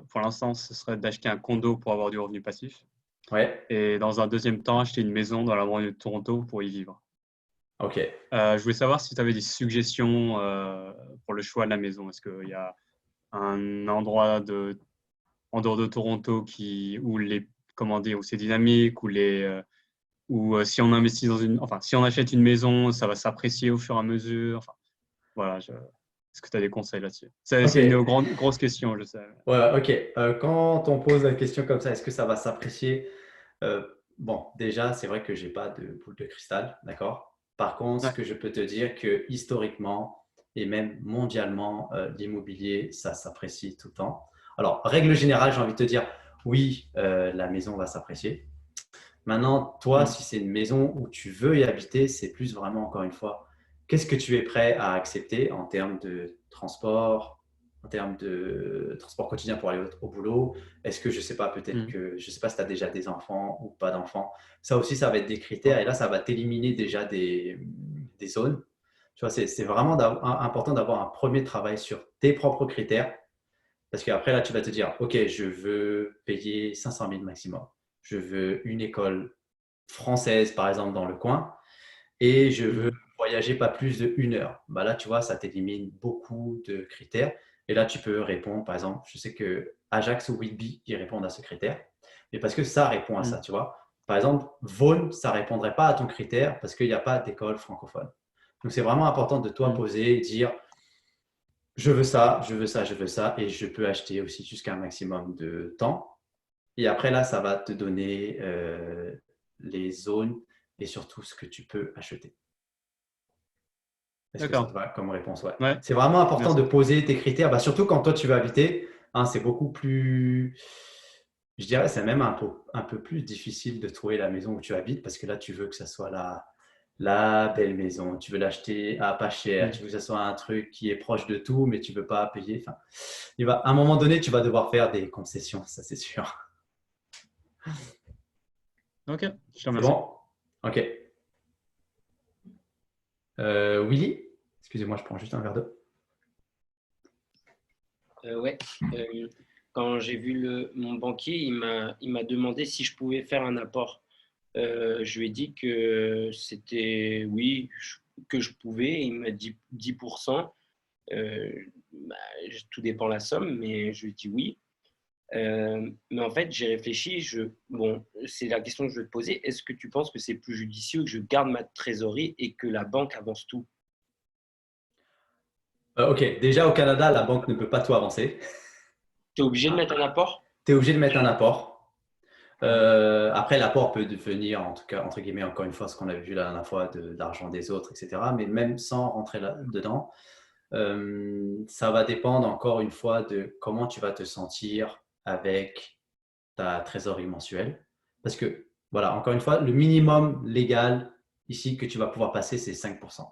pour l'instant, ce serait d'acheter un condo pour avoir du revenu passif. Ouais, Et dans un deuxième temps, acheter une maison dans la banlieue de Toronto pour y vivre. ok. Je voulais savoir si tu avais des suggestions pour le choix de la maison. Est-ce qu'il y a un endroit en dehors de Toronto où c'est dynamique, si on investit si on achète une maison, ça va s'apprécier au fur et à mesure. Enfin, voilà, est-ce que tu as des conseils là-dessus? Ok, C'est une grosse question, je sais. ouais, ok. Quand on pose la question comme ça, est-ce que ça va s'apprécier? Bon, déjà, c'est vrai que j'ai pas de boule de cristal, d'accord? Par contre, ce Ouais. que je peux te dire que historiquement et même mondialement, l'immobilier, ça s'apprécie tout le temps. Alors, règle générale, j'ai envie de te dire, oui, la maison va s'apprécier. Maintenant, toi, Mm. si c'est une maison où tu veux y habiter, c'est plus vraiment, encore une fois, qu'est-ce que tu es prêt à accepter en termes de transport, en termes de transport quotidien pour aller au boulot? Est-ce que, je ne sais pas, peut-être Mm. que, je ne sais pas si tu as déjà des enfants ou pas d'enfants. Ça aussi, ça va être des critères Ouais. et là, ça va t'éliminer déjà des zones. Tu vois, c'est vraiment important d'avoir un premier travail sur tes propres critères parce qu'après, là, tu vas te dire, OK, je veux payer 500 000 maximum. Je veux une école française, par exemple, dans le coin, et je veux Mm. voyager pas plus de 1 heure. Bah là, tu vois, ça t'élimine beaucoup de critères. Et là, tu peux répondre, par exemple, je sais que Ajax ou Whitby, ils répondent à ce critère, mais parce que ça répond à ça, Mm. tu vois. Par exemple, Vaughan, ça répondrait pas à ton critère parce qu'il n'y a pas d'école francophone. Donc, c'est vraiment important de toi Mm. poser et dire, je veux ça, je veux ça, je veux ça, et je peux acheter aussi jusqu'à un maximum de temps. Et après, là, ça va te donner les zones et surtout ce que tu peux acheter. Est-ce que ça te D'accord. va comme réponse? Ouais. Ouais, C'est vraiment important de merci. poser tes critères, bah, surtout quand toi tu vas habiter. Hein, c'est beaucoup plus, je dirais, c'est même un peu plus difficile de trouver la maison où tu habites parce que là, tu veux que ça soit la belle maison. Tu veux l'acheter à pas cher. Tu Mm. veux que ça soit un truc qui est proche de tout, mais tu veux pas payer. Enfin, à un moment donné, tu vas devoir faire des concessions, ça c'est sûr. Ok, je te C'est remercie. bon? Ok. Willy? Excusez-moi, je prends juste un verre d'eau. Ouais. Euh, Quand j'ai vu mon banquier, il m'a demandé si je pouvais faire un apport. Je lui ai dit que c'était oui, que je pouvais. Il m'a dit 10%. Euh, bah, Tout dépend la somme, mais je lui ai dit oui. Mais en fait, j'ai réfléchi. Bon, c'est la question que je vais te poser. Est-ce que tu penses que c'est plus judicieux que je garde ma trésorerie et que la banque avance tout? Ok, déjà au Canada, la banque ne peut pas tout avancer. Tu es obligé de mettre un apport? Tu es obligé de mettre un apport. Après, l'apport peut devenir, en tout cas, entre guillemets, encore une fois, ce qu'on avait vu la dernière fois, de l'argent des autres, etc. Mais même sans rentrer là-dedans, ça va dépendre encore une fois de comment tu vas te sentir avec ta trésorerie mensuelle. Parce que, voilà, encore une fois, le minimum légal ici que tu vas pouvoir passer, c'est 5%.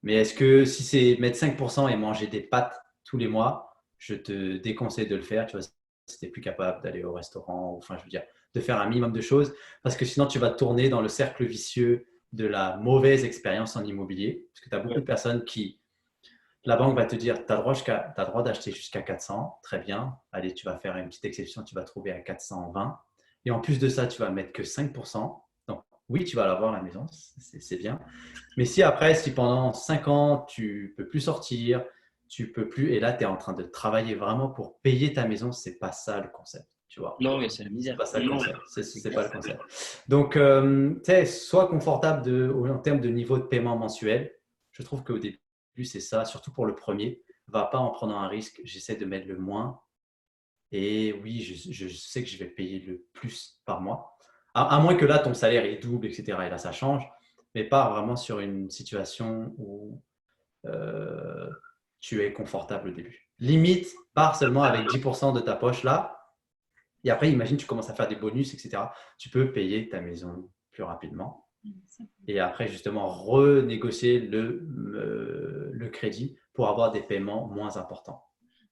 Mais est-ce que si c'est mettre 5% et manger des pâtes tous les mois, je te déconseille de le faire. Tu vois, si tu n'es plus capable d'aller au restaurant, enfin, je veux dire, de faire un minimum de choses, parce que sinon, tu vas tourner dans le cercle vicieux de la mauvaise expérience en immobilier. Parce que tu as beaucoup de Ouais. personnes qui, la banque va te dire, tu as le droit d'acheter jusqu'à 400, très bien. Allez, tu vas faire une petite exception, tu vas trouver à 420. Et en plus de ça, tu vas mettre que 5%. Donc, oui, tu vas l'avoir la maison, c'est bien. Mais si après, si pendant 5 ans, tu peux plus sortir, tu peux plus, et là, tu es en train de travailler vraiment pour payer ta maison, c'est pas ça le concept, tu vois. Non, mais c'est la C'est misère. pas ça le Non, concept. c'est C'est clair. pas le concept. Donc, tu sais, sois confortable en termes de niveau de paiement mensuel. Je trouve qu'au début, c'est ça, surtout pour le premier. Va pas en prenant un risque. J'essaie de mettre le moins. Et oui, je sais que je vais payer le plus par mois. À moins que là, ton salaire est double, etc. Et là, ça change. Mais pas vraiment sur une situation où euh, tu es confortable au début. Limite, pars seulement avec 10% de ta poche là. Et après, imagine, tu commences à faire des bonus, etc. Tu peux payer ta maison plus rapidement. Et après, justement, renégocier le crédit pour avoir des paiements moins importants.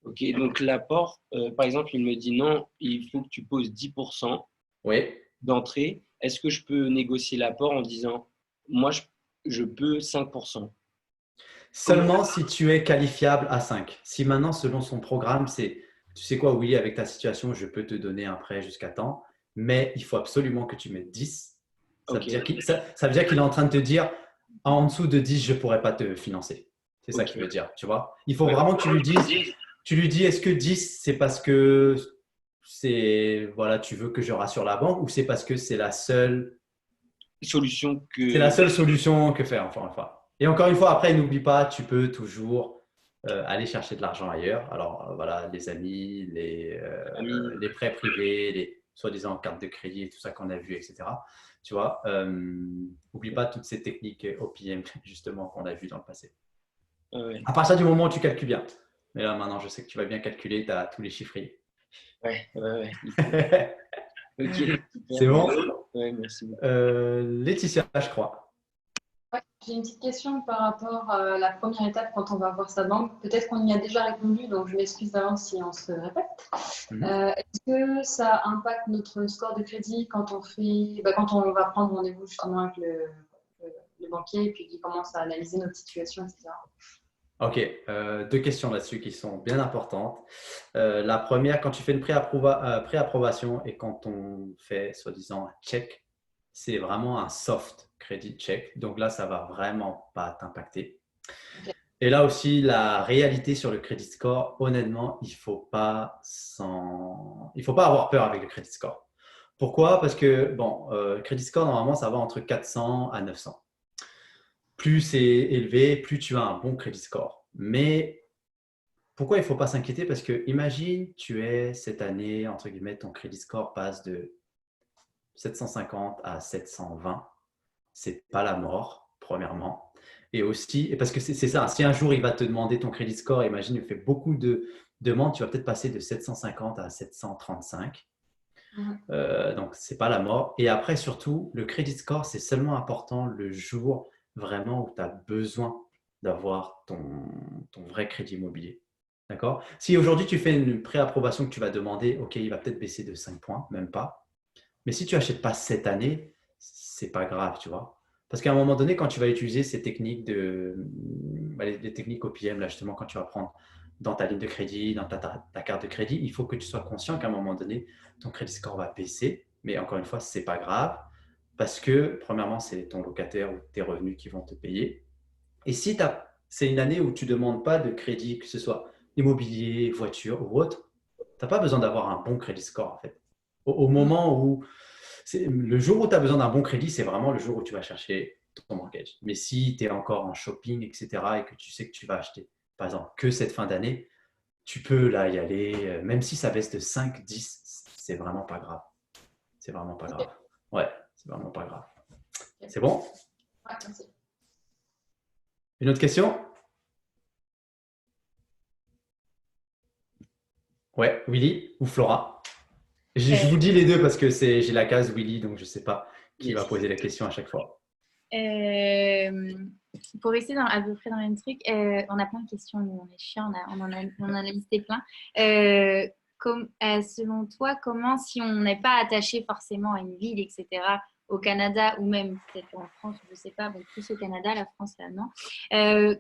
Ok, donc l'apport, par exemple, il me dit non, il faut que tu poses 10% Oui. d'entrée. Est-ce que je peux négocier l'apport en disant, moi, je peux 5%? Seulement si tu es qualifiable à 5. Si maintenant, selon son programme, c'est, tu sais quoi, Willy, avec ta situation, je peux te donner un prêt jusqu'à temps, mais il faut absolument que tu mettes 10. Ça veut Ok. dire ça veut dire qu'il est en train de te dire, en dessous de 10, je ne pourrais pas te financer. C'est ça Ok. qu'il veut dire, tu vois. Il faut Ouais. vraiment que tu lui dis, est-ce que 10, c'est parce que voilà, tu veux que je rassure la banque ou c'est parce que c'est la seule Solution c'est la que. seule solution que faire, enfin, Et encore une fois, après, n'oublie pas, tu peux toujours aller chercher de l'argent ailleurs. Alors, voilà, les amis, Ami. les prêts privés, les soi-disant cartes de crédit et tout ça qu'on a vu, etc. Tu vois, n'oublie pas toutes ces techniques OPM, justement, qu'on a vues dans le passé. Ouais. À partir du moment où tu calcules bien. Mais là, maintenant, je sais que tu vas bien calculer, tu as tous les chiffriers. Ouais. Ok. C'est bon Ouais, merci beaucoup. Laetitia, je crois. Ouais, j'ai une petite question par rapport à la première étape quand on va voir sa banque. Peut-être qu'on y a déjà répondu, donc je m'excuse d'avance si on se répète. Est-ce que ça impacte notre score de crédit quand quand on va prendre rendez-vous justement avec le banquier et puis qu'il commence à analyser notre situation, etc. Ok, deux questions là-dessus qui sont bien importantes. La première, quand tu fais une préapprobation et quand on fait soi-disant un check, c'est vraiment un soft credit check. Donc là, ça va vraiment pas t'impacter. Ok. Et là aussi, la réalité sur le credit score, honnêtement, il faut pas avoir peur avec le credit score. Pourquoi? Parce que bon, credit score normalement, ça va entre 400 à 900. Plus c'est élevé, plus tu as un bon credit score. Mais pourquoi il ne faut pas s'inquiéter? Parce que imagine, tu es cette année, entre guillemets, ton credit score passe de 750 à 720. Ce n'est pas la mort, premièrement. Et aussi, parce que c'est ça, si un jour il va te demander ton credit score, imagine, il fait beaucoup de demandes, tu vas peut-être passer de 750 à 735. Donc, ce n'est pas la mort. Et après, surtout, le credit score, c'est seulement important le jour vraiment où tu as besoin d'avoir ton vrai crédit immobilier. D'accord? Si aujourd'hui, tu fais une préapprobation que tu vas demander, OK, il va peut-être baisser de 5 points, même pas. Mais si tu n'achètes pas cette année, c'est pas grave, tu vois. Parce qu'à un moment donné, quand tu vas utiliser ces techniques les techniques OPM, là, justement, quand tu vas prendre dans ta ligne de crédit, dans ta carte de crédit, il faut que tu sois conscient qu'à un moment donné, ton crédit score va baisser. Mais encore une fois, ce n'est pas grave parce que, premièrement, c'est ton locataire ou tes revenus qui vont te payer. Et si c'est une année où tu ne demandes pas de crédit, que ce soit immobilier, voiture ou autre, tu n'as pas besoin d'avoir un bon crédit score, en fait. Au moment où le jour où tu as besoin d'un bon crédit, c'est vraiment le jour où tu vas chercher ton mortgage. Mais si tu es encore en shopping, etc., et que tu sais que tu vas acheter, par exemple, que cette fin d'année, tu peux là y aller, même si ça baisse de 5, 10, c'est vraiment pas grave. C'est vraiment pas grave. Ouais, c'est vraiment pas grave. C'est bon? Ouais, merci. Une autre question? Ouais, Willy ou Flora? Je vous dis les deux parce que j'ai la case Willy, donc je ne sais pas qui va poser la question à chaque fois. Pour rester à peu près dans le même truc, on a plein de questions, nous, on est chiants, on en a listé plein. Selon toi, comment, si on n'est pas attaché forcément à une ville, etc., au Canada ou même peut-être en France, je ne sais pas, bon, plus au Canada, la France, là, non.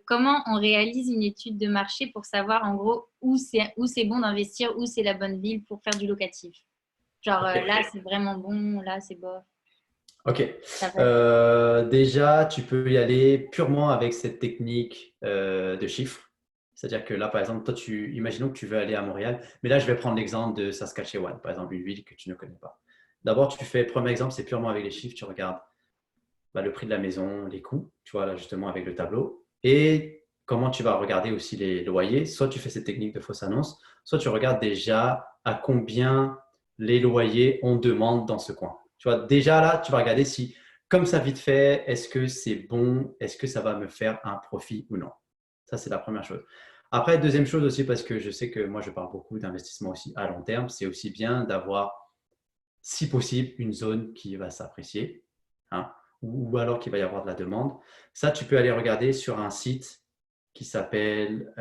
Comment on réalise une étude de marché pour savoir en gros où c'est bon d'investir, où c'est la bonne ville pour faire du locatif? Genre là, c'est vraiment bon, là, c'est bof. Ok. Déjà, tu peux y aller purement avec cette technique de chiffres. C'est-à-dire que là, par exemple, toi, imaginons que tu veux aller à Montréal, mais là, je vais prendre l'exemple de Saskatchewan, par exemple, une ville que tu ne connais pas. D'abord, premier exemple, c'est purement avec les chiffres. Tu regardes le prix de la maison, les coûts, tu vois, là, justement, avec le tableau. Et comment tu vas regarder aussi les loyers. Soit tu fais cette technique de fausse annonce, soit tu regardes déjà à combien les loyers on demande dans ce coin. Tu vois, déjà là, tu vas regarder si, comme ça vite fait, est-ce que c'est bon, est-ce que ça va me faire un profit ou non. Ça, c'est la première chose. Après, deuxième chose aussi, parce que je sais que moi, je parle beaucoup d'investissement aussi à long terme, c'est aussi bien d'avoir, si possible, une zone qui va s'apprécier, hein, ou alors qu'il va y avoir de la demande. Ça, tu peux aller regarder sur un site qui s'appelle,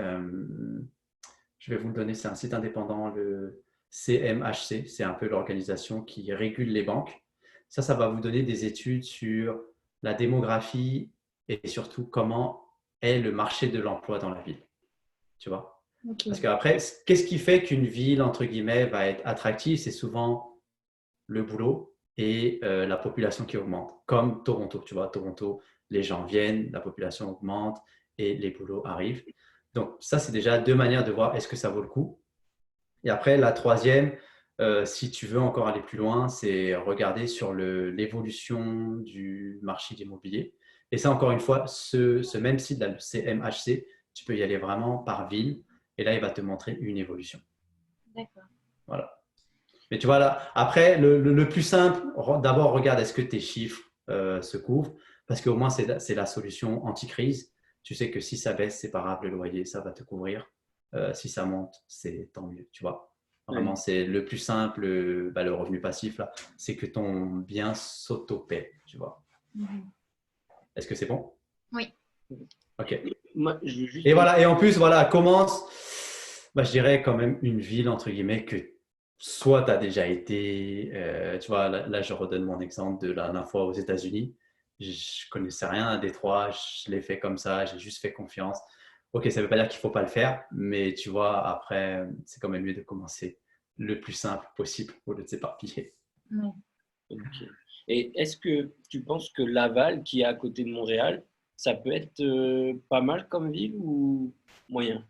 je vais vous le donner, c'est un site indépendant, le CMHC, c'est un peu l'organisation qui régule les banques. Ça va vous donner des études sur la démographie et surtout comment est le marché de l'emploi dans la ville. Tu vois? Ok. Parce qu'après, qu'est-ce qui fait qu'une ville, entre guillemets, va être attractive? C'est souvent le boulot et la population qui augmente. Comme Toronto, tu vois, Toronto, les gens viennent, la population augmente et les boulots arrivent. Donc, ça, c'est déjà deux manières de voir est-ce que ça vaut le coup. Et après, la troisième, si tu veux encore aller plus loin, c'est regarder sur l'évolution du marché de l'immobilier. Et ça, encore une fois, ce même site, là, le CMHC, tu peux y aller vraiment par ville. Et là, il va te montrer une évolution. D'accord. Voilà. Mais tu vois, là, après, le plus simple, d'abord, regarde est-ce que tes chiffres se couvrent. Parce qu'au moins, c'est la solution anti-crise. Tu sais que si ça baisse, c'est pas grave, le loyer, ça va te couvrir. Si ça monte, c'est tant mieux, tu vois. Vraiment, Oui. c'est le plus simple, le revenu passif, là, c'est que ton bien s'auto-paie, tu vois. Mhm. Est-ce que c'est bon? Oui. OK. Moi, je veux juste. Et voilà, et en plus, voilà, commence, je dirais quand même une ville, entre guillemets, que soit tu as déjà été, tu vois, là, je redonne mon exemple de la dernière fois aux États-Unis. Je connaissais rien à Détroit, je l'ai fait comme ça, j'ai juste fait confiance. Ok, ça ne veut pas dire qu'il ne faut pas le faire, mais tu vois, après, c'est quand même mieux de commencer le plus simple possible au lieu de s'éparpiller. Ouais. Ok. Et est-ce que tu penses que Laval, qui est à côté de Montréal, ça peut être pas mal comme ville ou moyen?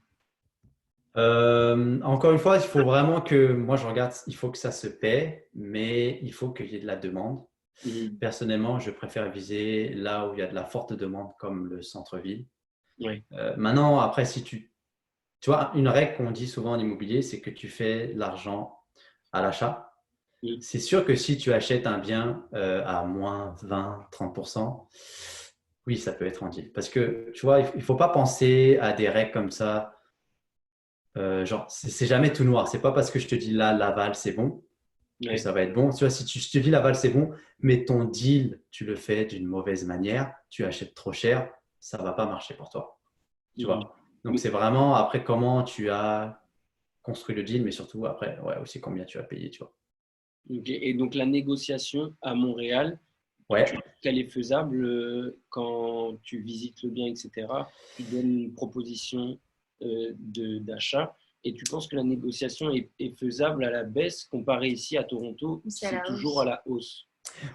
Encore une fois, il faut vraiment que, moi je regarde, il faut que ça se paie, mais il faut qu'il y ait de la demande. Mhm. Personnellement, je préfère viser là où il y a de la forte demande, comme le centre-ville. Oui. Maintenant, après, si tu vois, une règle qu'on dit souvent en immobilier, c'est que tu fais l'argent à l'achat. Mhm. C'est sûr que si tu achètes un bien à moins 20-30%, oui, ça peut être en deal. Parce que, tu vois, il ne faut pas penser à des règles comme ça. Genre, c'est jamais tout noir. C'est pas parce que je te dis là, Laval, c'est bon, que Ouais. ça va être bon. Tu vois, si je te dis Laval, c'est bon, mais ton deal, tu le fais d'une mauvaise manière, tu achètes trop cher, ça va pas marcher pour toi. Tu Mhm. vois. Donc, c'est vraiment après comment tu as construit le deal, mais surtout après, ouais, aussi combien tu as payé, tu vois. Ok. Et donc la négociation à Montréal, tu Ouais. trouves qu'elle est faisable quand tu visites le bien, etc. Tu donnes une proposition d'achat et tu penses que la négociation est faisable à la baisse comparé ici à Toronto, C'est à c'est la toujours à hausse. la hausse.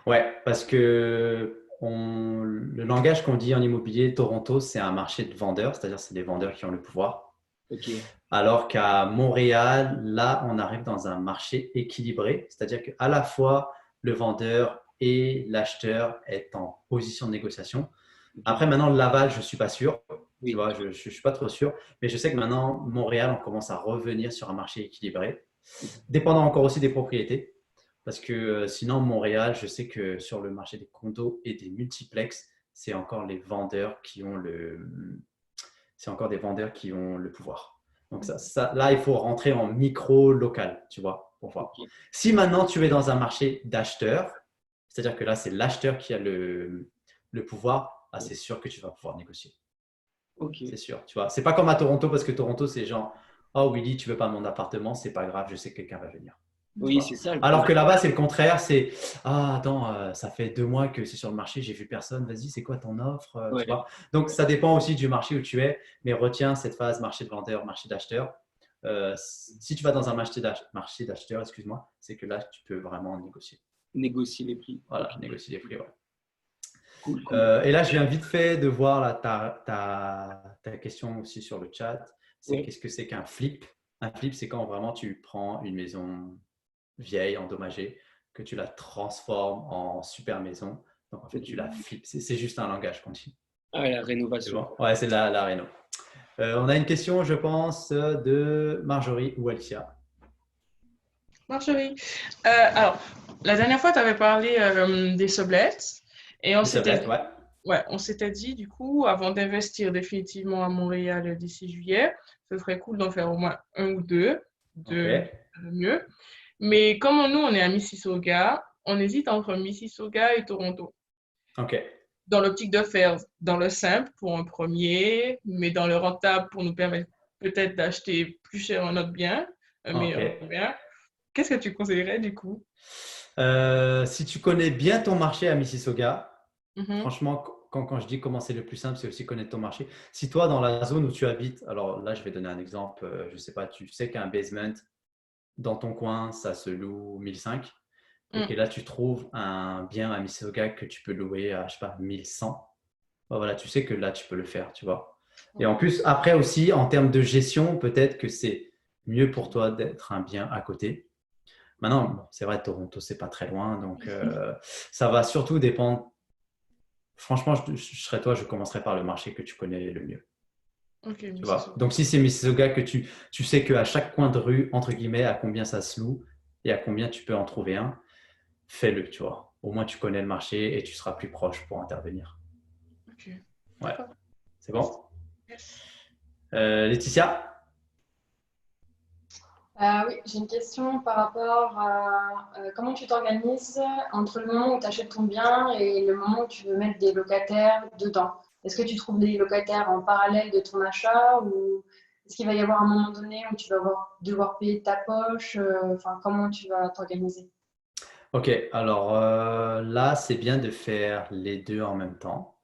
Ouais, parce que le langage qu'on dit en immobilier, Toronto, c'est un marché de vendeurs, c'est-à-dire c'est des vendeurs qui ont le pouvoir. Ok. Alors qu'à Montréal, là, on arrive dans un marché équilibré, c'est-à-dire qu'à la fois le vendeur et l'acheteur est en position de négociation. Ok. Après, maintenant, Laval, je ne suis pas sûr. Tu Oui. vois, je ne suis pas trop sûr. Mais je sais que maintenant, Montréal, on commence à revenir sur un marché équilibré, dépendant encore aussi des propriétés. Parce que sinon, Montréal, je sais que sur le marché des condos et des multiplex, c'est encore les vendeurs qui ont c'est encore des vendeurs qui ont le pouvoir. Donc là, il faut rentrer en micro local, tu vois, pour voir. Ok. Si maintenant tu es dans un marché d'acheteurs, c'est-à-dire que là, c'est l'acheteur qui a le pouvoir, ah, c'est sûr que tu vas pouvoir négocier. Ok. C'est sûr, tu vois. C'est pas comme à Toronto, parce que Toronto, c'est genre, oh Willy, tu veux pas mon appartement, c'est pas grave, je sais que quelqu'un va venir. Tu Oui, vois. c'est ça le Alors problème. que là-bas, c'est le contraire. C'est ah, attends, ça fait 2 mois que c'est sur le marché, j'ai vu personne. Vas-y, c'est quoi ton offre? Tu Ouais. vois. Donc, ça dépend aussi du marché où tu es. Mais retiens cette phase marché de vendeur, marché d'acheteur. Si tu vas dans un marché d'acheteur, excuse-moi, c'est que là, tu peux vraiment négocier. Négocier les prix. Voilà, Ok. négocier les prix. Ouais. Cool, cool. Et là, je viens vite fait de voir là, ta question aussi sur le chat. C'est Oui. qu'est-ce que c'est qu'un flip? Un flip, c'est quand vraiment tu prends une maison vieille, endommagée, que tu la transformes en super maison. Donc, en fait, tu la flippes. C'est juste un langage qu'on dit. Ah, la C'est rénovation. bon? Ouais, c'est la réno. On a une question, je pense, de Marjorie ou Alicia. Marjorie. Alors, la dernière fois, tu avais parlé des sublettes et Les tablettes, ouais. on s'était dit, du coup, avant d'investir définitivement à Montréal d'ici juillet, ce serait cool d'en faire au moins un ou deux, Ok. le mieux. Mais comme nous, on est à Mississauga, on hésite entre Mississauga et Toronto. Ok. Dans l'optique de faire dans le simple pour un premier, mais dans le rentable pour nous permettre peut-être d'acheter plus cher un autre bien, un Ok. meilleur bien. Qu'est-ce que tu conseillerais du coup? Si tu connais bien ton marché à Mississauga, Mhm. franchement, quand je dis comment c'est le plus simple, c'est aussi connaître ton marché. Si toi, dans la zone où tu habites, alors là, je vais donner un exemple, je ne sais pas, tu sais qu'un basement, dans ton coin, ça se loue 1005 et que là, tu trouves un bien à Mississauga que tu peux louer à, je sais pas, 1100. Bah voilà, tu sais que là, tu peux le faire, tu vois. Et en plus, après aussi, en termes de gestion, peut-être que c'est mieux pour toi d'être un bien à côté. Maintenant, bon, c'est vrai, Toronto, c'est pas très loin, donc ça va surtout dépendre. Franchement, je serais toi, je commencerais par le marché que tu connais le mieux. Ok, Tu vois. Donc, si c'est Mississauga, que tu sais qu'à chaque coin de rue, entre guillemets, à combien ça se loue et à combien tu peux en trouver un, fais-le, tu vois. Au moins, tu connais le marché et tu seras plus proche pour intervenir. Ok. Ouais, D'accord. c'est bon. Yes. Laetitia? Oui, j'ai une question par rapport à comment tu t'organises entre le moment où tu achètes ton bien et le moment où tu veux mettre des locataires dedans. Est-ce que tu trouves des locataires en parallèle de ton achat ou est-ce qu'il va y avoir un moment donné où tu vas devoir payer de ta poche enfin, comment tu vas t'organiser? Ok, alors là, c'est bien de faire les deux en même temps.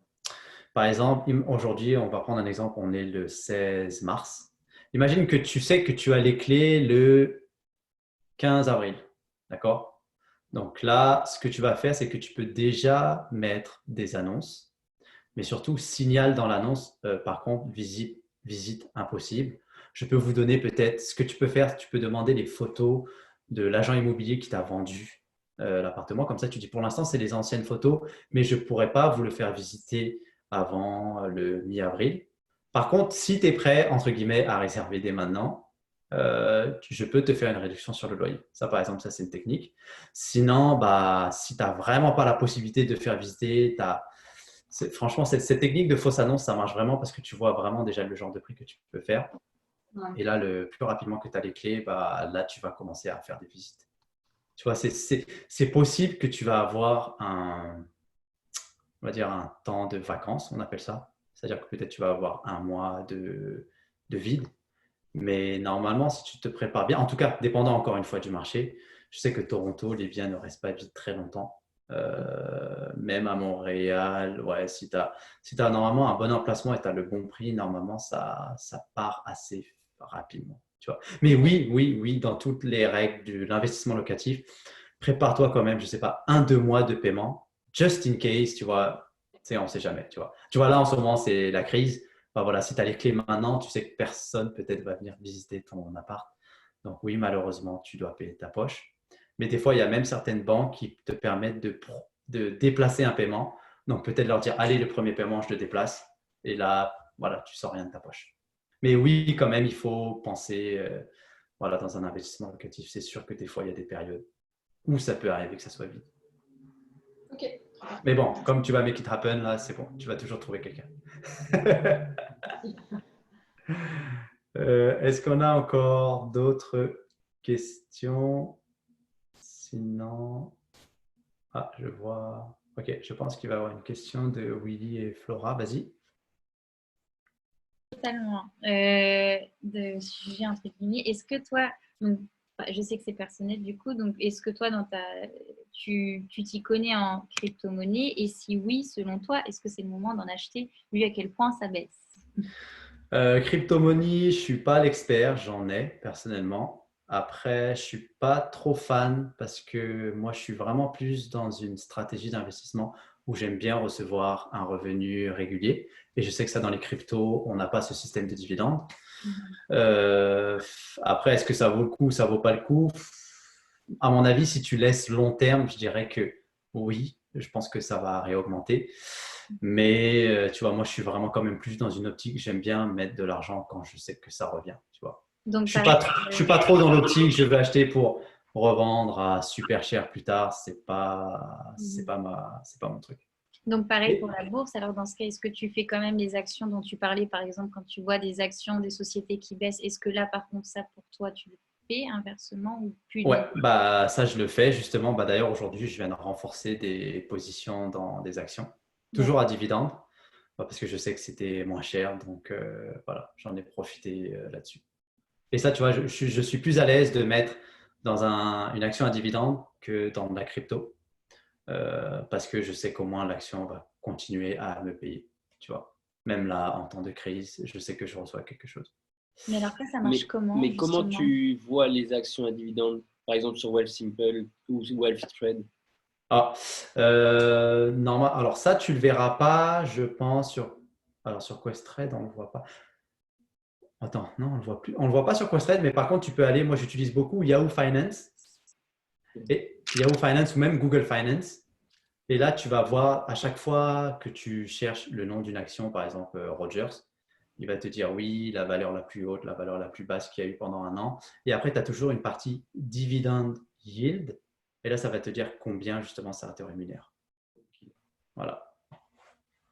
Par exemple, aujourd'hui, on va prendre un exemple, on est le 16 mars. Imagine que tu sais que tu as les clés le 15 avril, d'accord? Donc là, ce que tu vas faire, c'est que tu peux déjà mettre des annonces, mais surtout signale dans l'annonce, par contre, visite impossible. Je peux vous donner peut-être ce que tu peux faire, tu peux demander les photos de l'agent immobilier qui t'a vendu l'appartement. Comme ça, tu dis pour l'instant, c'est les anciennes photos, mais je ne pourrais pas vous le faire visiter avant le mi-avril. Par contre, si tu es prêt, entre guillemets, à réserver dès maintenant, je peux te faire une réduction sur le loyer. Ça, par exemple, ça, c'est une technique. Sinon, bah, si tu n'as vraiment pas la possibilité de faire visiter, franchement, cette technique de fausse annonce, ça marche vraiment parce que tu vois vraiment déjà le genre de prix que tu peux faire. Ouais. Et là, le plus rapidement que tu as les clés, bah, là, tu vas commencer à faire des visites. Tu vois, c'est possible que tu vas avoir on va dire un temps de vacances, on appelle ça. C'est-à-dire que peut-être tu vas avoir un mois de vide. Mais normalement, si tu te prépares bien, en tout cas, dépendant encore une fois du marché, je sais que Toronto, les biens ne restent pas vides très longtemps. Même à Montréal, ouais, si tu as normalement un bon emplacement et tu as le bon prix, normalement, ça part assez rapidement. Tu vois. Mais oui, oui, oui, dans toutes les règles de l'investissement locatif, prépare-toi quand même, je ne sais pas, 1, 2 mois de paiement, just in case, tu vois, on ne sait jamais, tu vois. Tu vois, là, en ce moment, c'est la crise. Enfin, voilà, si tu as les clés maintenant, tu sais que personne peut-être va venir visiter ton appart. Donc oui, malheureusement, tu dois payer ta poche. Mais des fois, il y a même certaines banques qui te permettent de déplacer un paiement. Donc peut-être leur dire, allez, le premier paiement, je le déplace. Et là, voilà, tu sors rien de ta poche. Mais oui, quand même, il faut penser, voilà, dans un investissement locatif. C'est sûr que des fois, il y a des périodes où ça peut arriver que ça soit vide. Ok. Mais bon, comme tu vas make it happen, là, c'est bon. Tu vas toujours trouver quelqu'un. Est-ce qu'on a encore d'autres questions? Sinon, je vois. Ok, je pense qu'il va y avoir une question de Willy et Flora. Vas-y. Totalement. De sujet entre guillemets. Est-ce que toi, donc, je sais que c'est personnel du coup, donc est-ce que toi, tu t'y connais en crypto-monnaie? Et si oui, selon toi, est-ce que c'est le moment d'en acheter vu à quel point ça baisse? Crypto-monnaie, je ne suis pas l'expert, j'en ai personnellement. Après, je ne suis pas trop fan parce que moi, je suis vraiment plus dans une stratégie d'investissement où j'aime bien recevoir un revenu régulier. Et je sais que ça, dans les cryptos, on n'a pas ce système de dividendes. Après, est-ce que ça vaut le coup ou ça ne vaut pas le coup? À mon avis, si tu laisses long terme, je dirais que oui, je pense que ça va réaugmenter. Mais tu vois, moi, je suis vraiment quand même plus dans une optique. J'aime bien mettre de l'argent quand je sais que ça revient. Tu vois. Donc, Je ne suis pas trop dans l'optique. Je veux acheter pour revendre à super cher plus tard. C'est pas mon truc. Donc, pareil pour la bourse. Alors, dans ce cas, est-ce que tu fais quand même les actions dont tu parlais, par exemple, quand tu vois des actions des sociétés qui baissent, est-ce que là, par contre, ça, pour toi, tu le fais inversement ou plus? Ouais, bah, ça, je le fais justement. Bah, d'ailleurs, aujourd'hui, je viens de renforcer des positions dans des actions, toujours à dividendes, parce que je sais que c'était moins cher. Donc, voilà, j'en ai profité là-dessus. Et ça, tu vois, je suis plus à l'aise de mettre dans une action à dividende que dans de la crypto. parce que je sais qu'au moins l'action va continuer à me payer, tu vois. Même là, en temps de crise, je sais que je reçois quelque chose. Mais alors ça marche comment, Mais comment justement? tu vois les actions à dividendes, par exemple sur Wealthsimple ou Wealthtrade? Ah, normal. Alors ça, tu le verras pas, je pense, sur Questrade, on le voit pas. Attends, non, on le voit plus. On le voit pas sur Questrade, mais par contre, tu peux aller. Moi, j'utilise beaucoup Yahoo Finance ou même Google Finance. Et là, tu vas voir à chaque fois que tu cherches le nom d'une action, par exemple Rogers, il va te dire oui, la valeur la plus haute, la valeur la plus basse qu'il y a eu pendant un an. Et après, tu as toujours une partie dividend yield. Et là, ça va te dire combien justement ça te rémunère. Voilà.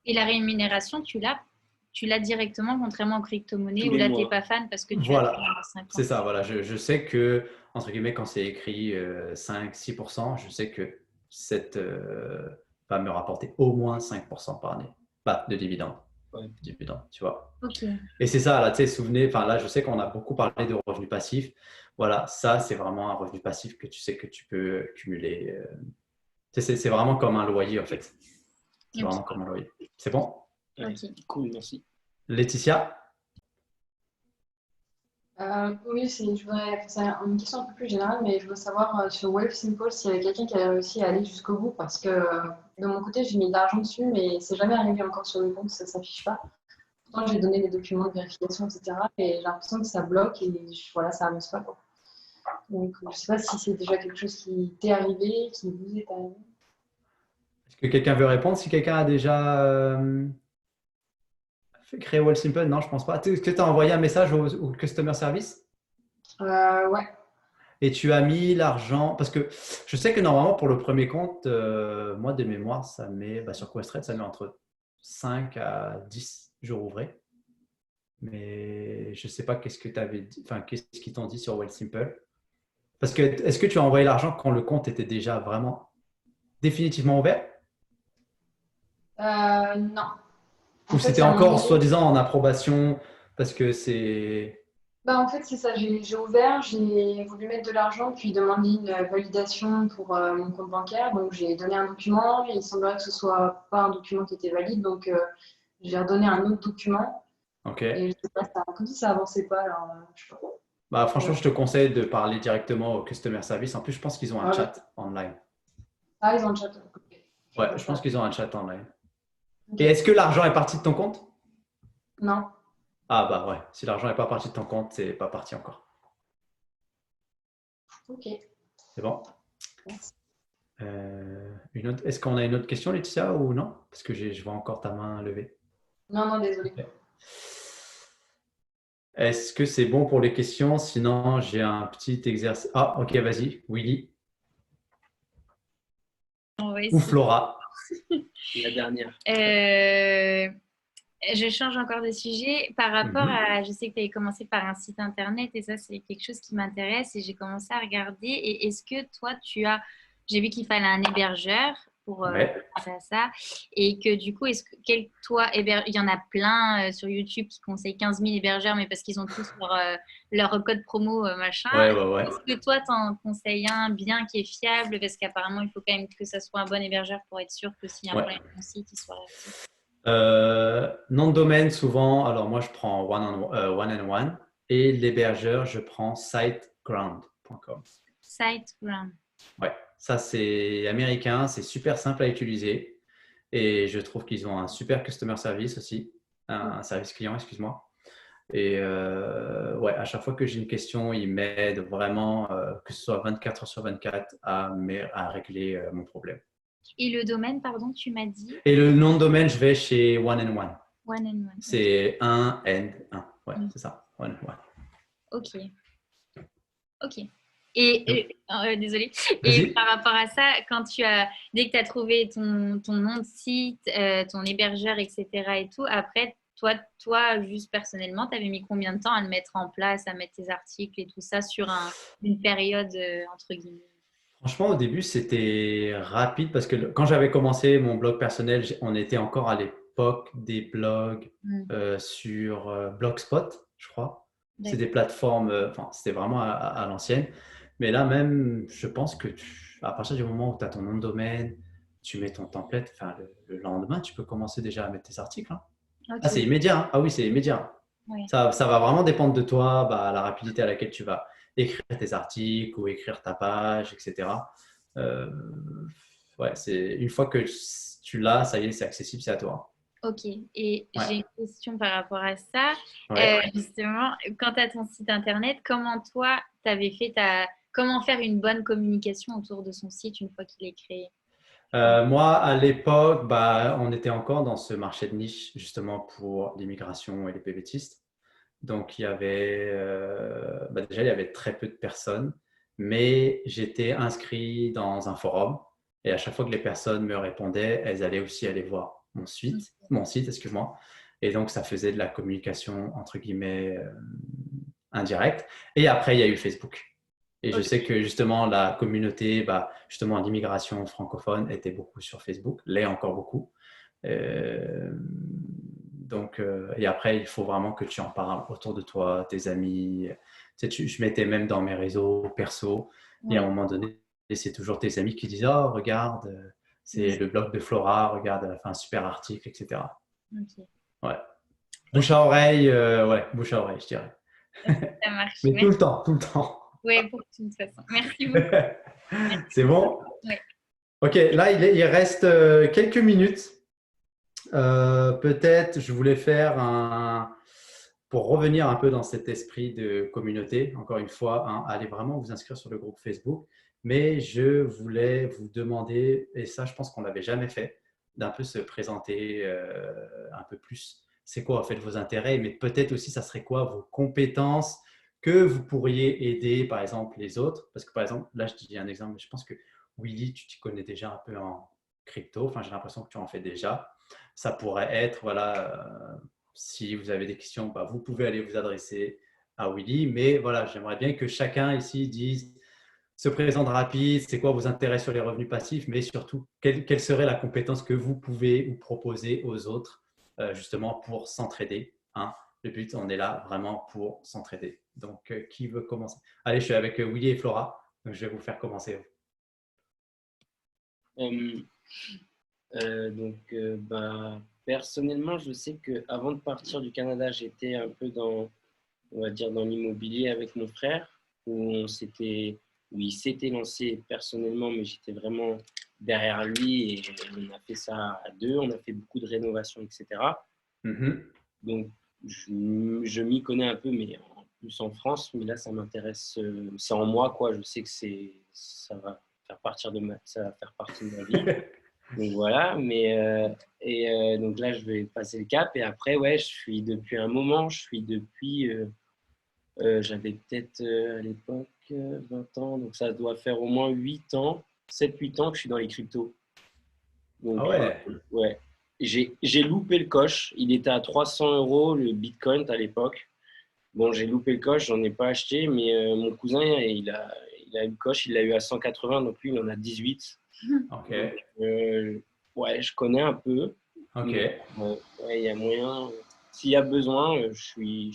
Et la rémunération, tu l'as directement, contrairement aux crypto-monnaies, Tous où les là, tu mois. n'es pas fan parce que tu as Voilà, pendant 5 ans. c'est ça. Voilà. Je sais que, entre guillemets, quand c'est écrit 5-6%, je sais que cette va me rapporter au moins 5% par année. Pas de dividendes. Ouais. Dividendes, tu vois. Ok. Et c'est ça, là, tu sais, souvenez, enfin là, je sais qu'on a beaucoup parlé de revenus passifs. Voilà, ça, c'est vraiment un revenu passif que tu sais que tu peux cumuler. C'est vraiment comme un loyer, en fait. C'est Ok. vraiment comme un loyer. C'est bon? Ouais. Ok. Cool, merci. Laetitia? Oui, c'est une question un peu plus générale, mais je veux savoir sur Wealthsimple s'il y avait quelqu'un qui avait réussi à aller jusqu'au bout, parce que de mon côté, j'ai mis de l'argent dessus, mais c'est jamais arrivé encore sur le compte, ça ne s'affiche pas. Pourtant, j'ai donné les documents de vérification, etc. Et j'ai l'impression que ça bloque et voilà, ça avance pas, quoi. Donc, je ne sais pas si c'est déjà quelque chose qui t'est arrivé, qui vous est arrivé. Est-ce que quelqu'un veut répondre? Si quelqu'un a déjà créé Wealthsimple, non, je pense pas. Est-ce que tu as envoyé un message au Customer Service Ouais. et tu as mis l'argent? Parce que je sais que normalement, pour le premier compte, moi, de mémoire, ça met, sur Questrade, ça met entre 5 à 10 jours ouvrés. Mais je ne sais pas qu'est-ce que tu avais dit, enfin, qu'est-ce qu'ils t'ont dit sur Wealthsimple. Parce que est-ce que tu as envoyé l'argent quand le compte était déjà vraiment définitivement ouvert? Non. Ou c'était encore soi-disant en approbation parce que c'est… En fait, c'est ça. J'ai ouvert, j'ai voulu mettre de l'argent, puis demander une validation pour mon compte bancaire. Donc, j'ai donné un document. Et il semblerait que ce soit pas un document qui était valide. Donc, j'ai redonné un autre document. Ok. Et je sais pas, comme si ça avançait pas. Alors, je sais pas. Franchement, je te conseille de parler directement au Customer Service. En plus, je pense qu'ils ont un chat online. Ah, ils ont le chat. Okay. Ouais, je pense qu'ils ont un chat online. Okay. Et est-ce que l'argent est parti de ton compte? Non. Ah bah ouais, si l'argent n'est pas parti de ton compte, c'est pas parti encore. Ok. C'est bon? Merci. Est-ce qu'on a une autre question, Laetitia, ou non? Parce que je vois encore ta main levée. Non, désolé. Okay. Est-ce que c'est bon pour les questions? Sinon, j'ai un petit exercice. Ah, ok, vas-y, Willy. Ou Flora. La dernière. Je change encore de sujet par rapport à, je sais que tu avais commencé par un site internet et ça c'est quelque chose qui m'intéresse et j'ai commencé à regarder. Et est-ce que toi j'ai vu qu'il fallait un hébergeur pour penser à ça et que du coup, il y en a plein sur YouTube qui conseillent 15 000 hébergeurs mais parce qu'ils ont tous leur code promo machin. Ouais. Est-ce que toi t'en conseilles un bien qui est fiable parce qu'apparemment il faut quand même que ça soit un bon hébergeur pour être sûr que s'il y a un problème sur ton site, il soit réactif. Nom de domaine, souvent, alors moi je prends one et l'hébergeur, je prends siteground.com. SiteGround. Ouais, ça c'est américain, c'est super simple à utiliser et je trouve qu'ils ont un super customer service aussi, un service client, excuse-moi. Et ouais, à chaque fois que j'ai une question, ils m'aident vraiment, que ce soit 24 heures sur 24, à régler mon problème. Et le domaine, pardon, tu m'as dit? Et le nom de domaine, je vais chez One and One. One and One. C'est 1 and 1. Ouais, c'est ça. One and One. Ok. Et désolée. Vas-y. Et par rapport à ça, dès que tu as trouvé ton nom de site, ton hébergeur, etc. et tout, après, toi juste personnellement, tu avais mis combien de temps à le mettre en place, à mettre tes articles et tout ça sur une période, entre guillemets? Franchement, au début, c'était rapide parce que quand j'avais commencé mon blog personnel, on était encore à l'époque des blogs sur Blogspot, je crois. C'est des plateformes, c'était vraiment à l'ancienne. Mais là même, je pense que à partir du moment où tu as ton nom de domaine, tu mets ton template, enfin, le lendemain, tu peux commencer déjà à mettre tes articles. Hein. Ok. Ah, c'est immédiat. Hein. Ah oui, c'est immédiat. Ouais. Ça va vraiment dépendre de toi, la rapidité à laquelle tu vas écrire tes articles ou écrire ta page, etc. Ouais, une fois que tu l'as, ça y est, c'est accessible, c'est à toi. Ok, et Ouais. j'ai une question par rapport à ça. Ouais. Justement, quant à ton site internet, comment toi, tu avais fait comment faire une bonne communication autour de son site une fois qu'il est créé? Moi, à l'époque, on était encore dans ce marché de niche justement pour l'immigration et les PVTistes. Donc, déjà, il y avait très peu de personnes, mais j'étais inscrit dans un forum et à chaque fois que les personnes me répondaient, elles allaient aussi aller voir mon site, excuse-moi. Et donc, ça faisait de la communication entre guillemets indirecte. Et après, il y a eu Facebook. Et je sais que justement, la communauté, justement, l'immigration francophone était beaucoup sur Facebook, l'est encore beaucoup. Et après, il faut vraiment que tu en parles autour de toi, tes amis. Tu sais, je mettais même dans mes réseaux perso. Et à un moment donné, c'est toujours tes amis qui disent « Oh, regarde, c'est le blog de Flora, regarde, elle a fait un super article, etc. » Ok, Ouais. Bouche à oreille, bouche à oreille, je dirais. ça marche. Mais tout le temps, tout le temps. Oui, pour toute façon. Merci beaucoup. C'est bon? Oui. Ok, là, il reste quelques minutes. Peut-être, je voulais faire pour revenir un peu dans cet esprit de communauté, encore une fois, allez vraiment vous inscrire sur le groupe Facebook. Mais je voulais vous demander, et ça, je pense qu'on ne l'avait jamais fait, d'un peu se présenter un peu plus. C'est quoi, en fait, vos intérêts, mais peut-être aussi, ça serait quoi vos compétences que vous pourriez aider, par exemple, les autres. Parce que, par exemple, là, je dis un exemple, je pense que Willy, tu t'y connais déjà un peu en crypto. Enfin, j'ai l'impression que tu en fais déjà. Ça pourrait être, si vous avez des questions, vous pouvez aller vous adresser à Willy. Mais voilà, j'aimerais bien que chacun ici se présente rapide, c'est quoi vos intérêts sur les revenus passifs, mais surtout, quelle serait la compétence que vous pouvez ou proposer aux autres, justement, pour s'entraider. Hein. Le but, on est là vraiment pour s'entraider. Donc, qui veut commencer? Allez, je suis avec Willy et Flora, donc je vais vous faire commencer. Personnellement, je sais qu'avant de partir du Canada, j'étais un peu on va dire, dans l'immobilier avec mon frère, où il s'était lancé personnellement, mais j'étais vraiment derrière lui et on a fait ça à deux, on a fait beaucoup de rénovations, etc. Donc, je m'y connais un peu, mais en plus en France, mais là, ça m'intéresse, c'est en moi, quoi. Je sais que ça va faire partie de ma vie. Donc voilà, donc là, je vais passer le cap. Et après, ouais, je suis depuis un moment, j'avais peut-être à l'époque 20 ans, donc ça doit faire au moins 8 ans, 7-8 ans que je suis dans les cryptos. Donc, ah ouais. Ouais. J'ai loupé le coche. Il était à 300 € le Bitcoin à l'époque. Bon, j'ai loupé le coche, j'en ai pas acheté, mais mon cousin, il a eu le coche, il l'a eu à 180, donc lui, il en a 18. Ok. Donc, ouais, je connais un peu. Ok. Il y a moyen. S'il y a besoin, je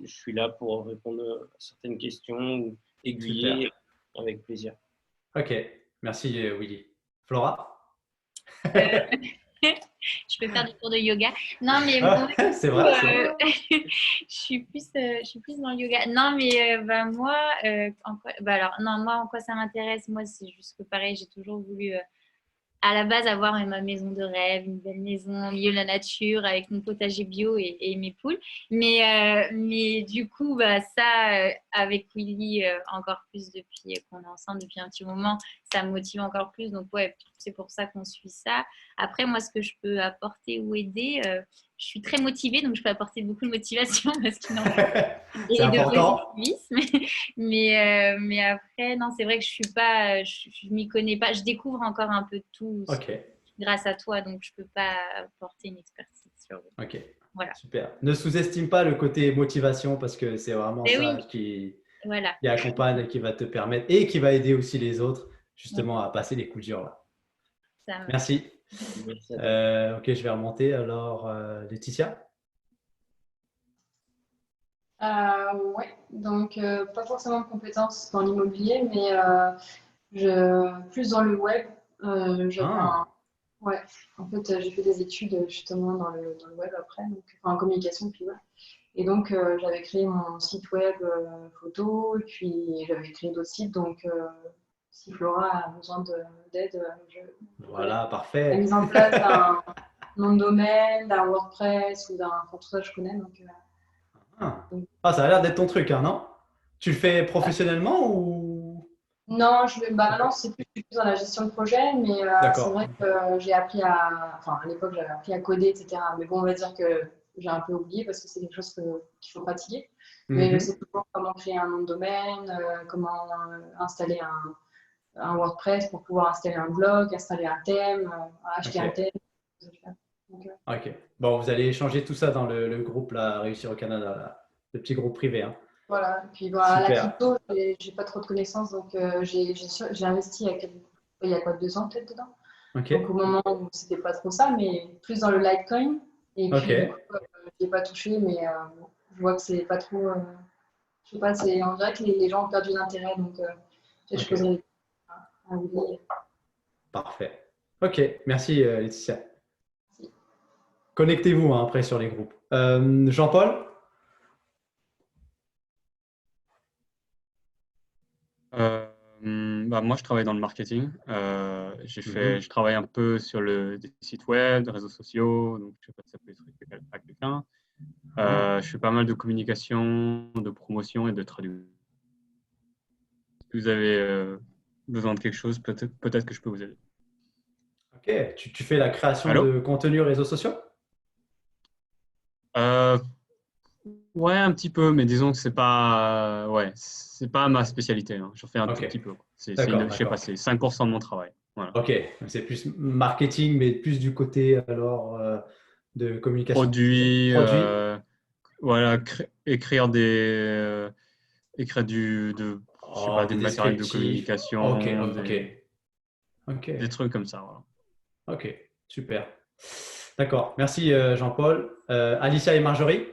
suis là pour répondre à certaines questions ou aiguiller. Super. Avec plaisir. Ok. Merci, Willy. Flora? Je peux faire des cours de yoga. Non, mais c'est vrai. je suis plus dans le yoga. Non, mais moi, moi, en quoi ça m'intéresse? Moi, c'est juste que pareil, j'ai toujours voulu à la base avoir ma maison de rêve, une belle maison au milieu de la nature avec mon potager bio et mes poules. Mais du coup, ça, avec Willy, encore plus depuis qu'on est ensemble depuis un petit moment, ça me motive encore plus. Donc, ouais, c'est pour ça qu'on suit ça. Après, moi, ce que je peux apporter ou aider, je suis très motivée, donc je peux apporter beaucoup de motivation parce qu'il en c'est important. Mais après, non, c'est vrai que je suis pas, je m'y connais pas. Je découvre encore un peu tout grâce à toi, donc je peux pas apporter une expertise sur. Ok. Voilà. Super. Ne sous-estime pas le côté motivation parce que c'est vraiment qui accompagne et qui va te permettre et qui va aider aussi les autres justement à passer les coups durs là. Merci. Ok, je vais remonter. Alors, Laetitia? Ouais, donc pas forcément de compétences dans l'immobilier, mais plus dans le web. J'avais Ah, Ouais, en fait, j'ai fait des études justement dans le web après, donc, enfin, en communication, puis web. Et donc, j'avais créé mon site web photo, et puis j'avais créé d'autres sites. Donc, si Flora a besoin d'aide, je connais. voilà, La parfait. mise en place d'un nom de domaine, d'un WordPress ou d'un. Enfin, tout ça, je connais. Ah. Donc, Ah, ça a l'air d'être ton truc, hein, non? Tu le fais professionnellement ou… non, bah, Ok, maintenant, c'est plus dans la gestion de projet, mais c'est d'accord. vrai que j'ai appris enfin, à l'époque, j'avais appris à coder, etc. Mais bon, on va dire que j'ai un peu oublié parce que c'est quelque chose qu'il faut pratiquer. Mais je sais Mhm. toujours comment créer un nom de domaine, comment installer un WordPress pour pouvoir installer un blog, installer un thème, acheter un Ok, thème. Donc, ok. Bon, vous allez échanger tout ça dans le groupe, là, Réussir au Canada, là, le petit groupe privé, hein. voilà. Puis voilà, la Super. crypto, j'ai pas trop de connaissances, donc j'ai investi il y a quoi, 2 ans peut-être dedans. Ok, Donc au moment où c'était pas trop ça, mais plus dans le Litecoin. Et ok, puis du coup, je l'ai pas touché, mais je vois que c'est pas trop. Je sais pas, on dirait que les gens ont perdu l'intérêt, donc peut-être je ok. poserai un billet. Parfait. Ok, merci Laetitia. Connectez-vous hein, après sur les groupes. Jean-Paul? Euh, Moi, je travaille dans le marketing. Mhm. Je travaille un peu sur des sites web, des réseaux sociaux, donc je sais pas si ça peut être utile à quelqu'un. Ah, Je fais pas mal de communication, de promotion et de traduction. Si vous avez besoin de quelque chose, peut-être que je peux vous aider. ok, tu fais la création Allô? de contenu réseaux sociaux? Euh, ouais, un petit peu, mais disons que c'est pas ma spécialité, hein. J'en fais un Ok, tout petit peu, quoi. d'accord, Je sais pas, d'accord. c'est 5% de mon travail. Voilà. Ok, c'est plus marketing, mais plus du côté alors de communication, c'est ça? Produits, Produit? voilà, écrire je sais Oh, pas, des du matériel de descriptifs. Ok, communication, ok, ok, des trucs comme ça, voilà. ok, super. D'accord, merci Jean-Paul. Alicia et Marjorie?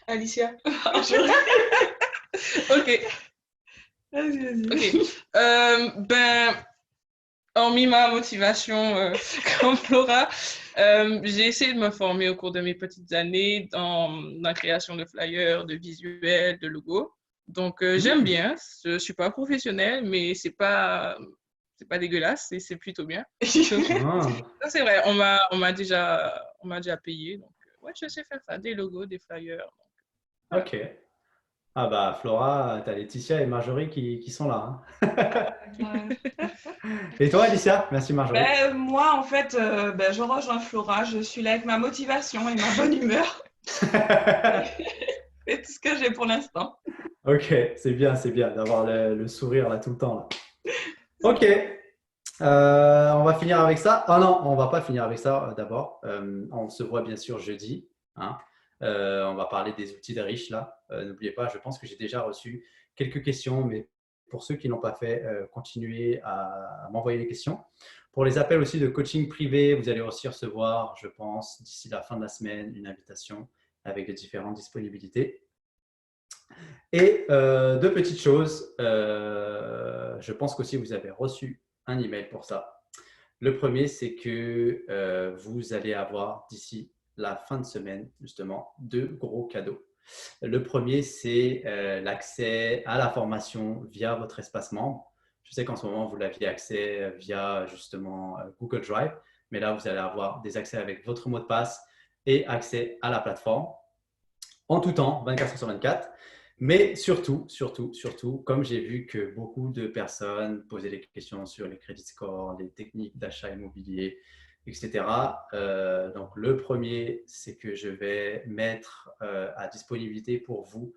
Alicia. Ok. Vas-y, vas-y. Ok. Ben, hormis ma motivation comme Flora, j'ai essayé de me former au cours de mes petites années dans la création de flyers, de visuels, de logos. Donc, j'aime Hmm. bien. Je ne suis pas professionnelle, mais c'est pas dégueulasse et c'est plutôt bien. Ah, Ça, c'est vrai. On m'a déjà payé. Donc, ouais, je sais faire ça. Des logos, des flyers. Voilà. ok. Ah bah Flora, t'as Laetitia et Marjorie qui sont là, hein. Et toi, Alicia? Merci Marjorie. Ben, moi, en fait, ben, je rejoins Flora. Je suis là avec ma motivation et ma bonne humeur. C'est tout ce que j'ai pour l'instant. Ok, c'est bien d'avoir le sourire là tout le temps là. Ok, on va finir avec ça. Ah non, on va pas finir avec ça d'abord. On se voit bien sûr jeudi, hein. On va parler des outils de riches là. N'oubliez pas, je pense que j'ai déjà reçu quelques questions, mais pour ceux qui n'ont pas fait, continuez à m'envoyer les questions. Pour les appels aussi de coaching privé, vous allez aussi recevoir, je pense, d'ici la fin de la semaine, une invitation avec les différentes disponibilités. Et deux petites choses, je pense qu'aussi vous avez reçu un email pour ça. Le premier, c'est que vous allez avoir d'ici la fin de semaine, justement, deux gros cadeaux. Le premier, c'est l'accès à la formation via votre espace membre. Je sais qu'en ce moment, vous l'aviez accès via justement Google Drive, mais là, vous allez avoir des accès avec votre mot de passe et accès à la plateforme en tout temps, 24 heures sur 24. Mais surtout, comme j'ai vu que beaucoup de personnes posaient des questions sur les crédits scores, les techniques d'achat immobilier, etc. Donc, le premier, c'est que je vais mettre à disponibilité pour vous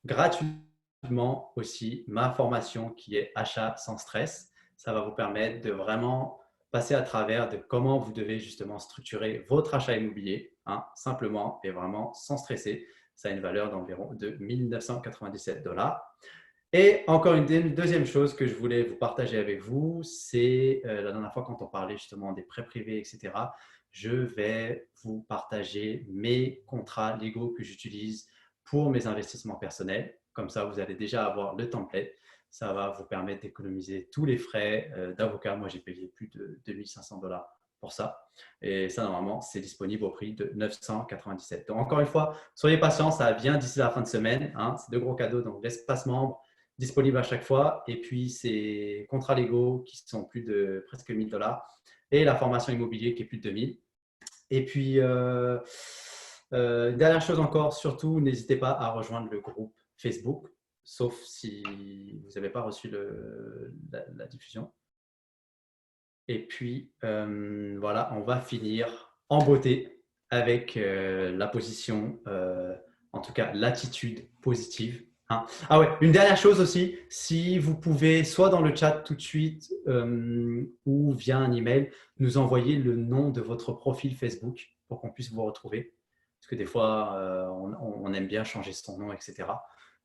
gratuitement aussi ma formation qui est Achat sans stress. Ça va vous permettre de vraiment passer à travers de comment vous devez justement structurer votre achat immobilier, hein, simplement et vraiment sans stresser. Ça a une valeur d'environ de 1 997 $. Et encore une deuxième chose que je voulais vous partager avec vous, c'est la dernière fois quand on parlait justement des prêts privés, etc., je vais vous partager mes contrats légaux que j'utilise pour mes investissements personnels. Comme ça, vous allez déjà avoir le template. Ça va vous permettre d'économiser tous les frais d'avocat. Moi, j'ai payé plus de 2500$ pour ça. Et ça, normalement, c'est disponible au prix de 997. Donc, encore une fois, soyez patients, ça vient d'ici la fin de semaine. Hein. C'est 2 gros cadeaux. Donc, l'espace membre disponible à chaque fois. Et puis, ces contrats légaux qui sont plus de presque 1000$ et la formation immobilier qui est plus de 2000. Et puis, dernière chose encore, surtout, n'hésitez pas à rejoindre le groupe Facebook, sauf si vous n'avez pas reçu la diffusion. Et puis, voilà, on va finir en beauté avec la position, en tout cas l'attitude positive. Hein. Ah ouais, une dernière chose aussi, si vous pouvez, soit dans le chat tout de suite ou via un email, nous envoyer le nom de votre profil Facebook pour qu'on puisse vous retrouver. Parce que des fois, on aime bien changer son nom, etc.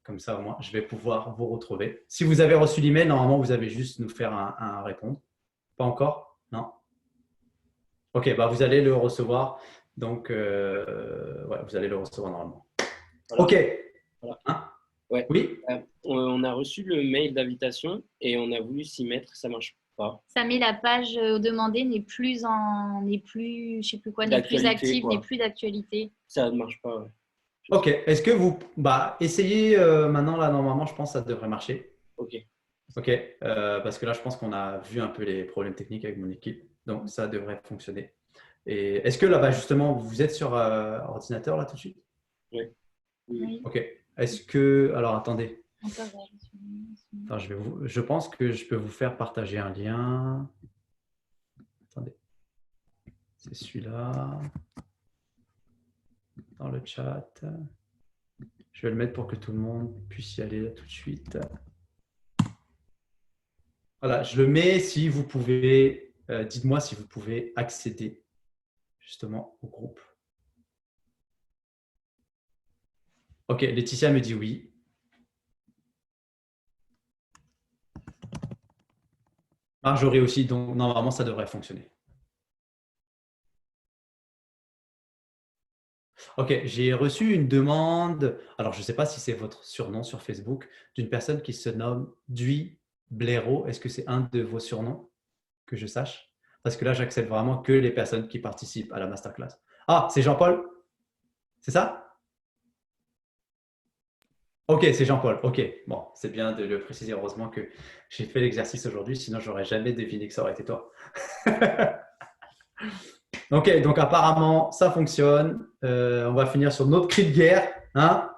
Comme ça, au moins, je vais pouvoir vous retrouver. Si vous avez reçu l'email, normalement, vous avez juste nous faire un répondre. Pas encore? Non? Ok, bah vous allez le recevoir. Donc, ouais, vous allez le recevoir normalement. Voilà. Ok. Voilà. Hein? Ouais. Oui? On a reçu le mail d'invitation et on a voulu s'y mettre, ça marche pas. Ça met la page demandée n'est plus, je sais plus quoi, n'est plus D'actualité, active, quoi. n'est plus d'actualité. Ça ne marche pas. Ouais. Ok. Est-ce que vous… Bah, essayez maintenant, là, normalement, je pense que ça devrait marcher. Ok. Ok. Parce que là, je pense qu'on a vu un peu les problèmes techniques avec mon équipe. Donc, ça devrait fonctionner. Et est-ce que là, bah, justement, vous êtes sur ordinateur là tout de suite? Oui. Oui. Ok. Est-ce que… Alors, attendez. Encore, Attends, je pense que je peux vous faire partager un lien. Attendez. C'est celui-là. Dans le chat. Je vais le mettre pour que tout le monde puisse y aller là tout de suite. Voilà, je le mets si vous pouvez. Dites-moi si vous pouvez accéder justement au groupe. Ok, Laetitia me dit oui. Marjorie aussi, donc normalement ça devrait fonctionner. Ok, j'ai reçu une demande, alors je ne sais pas si c'est votre surnom sur Facebook, d'une personne qui se nomme Dui Blaireau. Est-ce que c'est un de vos surnoms que je sache? Parce que là, j'accepte vraiment que les personnes qui participent à la masterclass. Ah, c'est Jean-Paul? C'est ça? Ok, c'est Jean-Paul. Ok, bon, c'est bien de le préciser. Heureusement que j'ai fait l'exercice aujourd'hui, sinon je n'aurais jamais deviné que ça aurait été toi. Ok, donc apparemment, ça fonctionne. On va finir sur notre cri de guerre. Hein?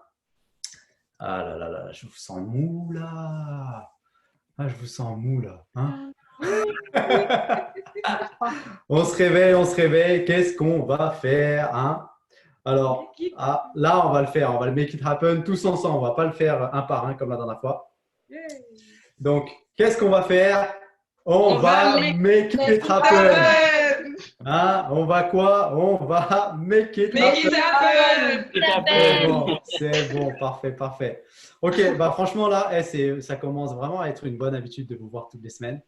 Ah là là là, je vous sens mou là. Ah, je vous sens mou là. Hein? On se réveille. Qu'est-ce qu'on va faire? Hein? Alors, là, on va le faire. On va le make it happen tous ensemble. On ne va pas le faire un par un comme la dernière fois. Donc, qu'est-ce qu'on va faire? On va make it happen. Hein? On va quoi? On va make it happen. C'est bon, parfait. Ok, bah franchement là, ça commence vraiment à être une bonne habitude de vous voir toutes les semaines.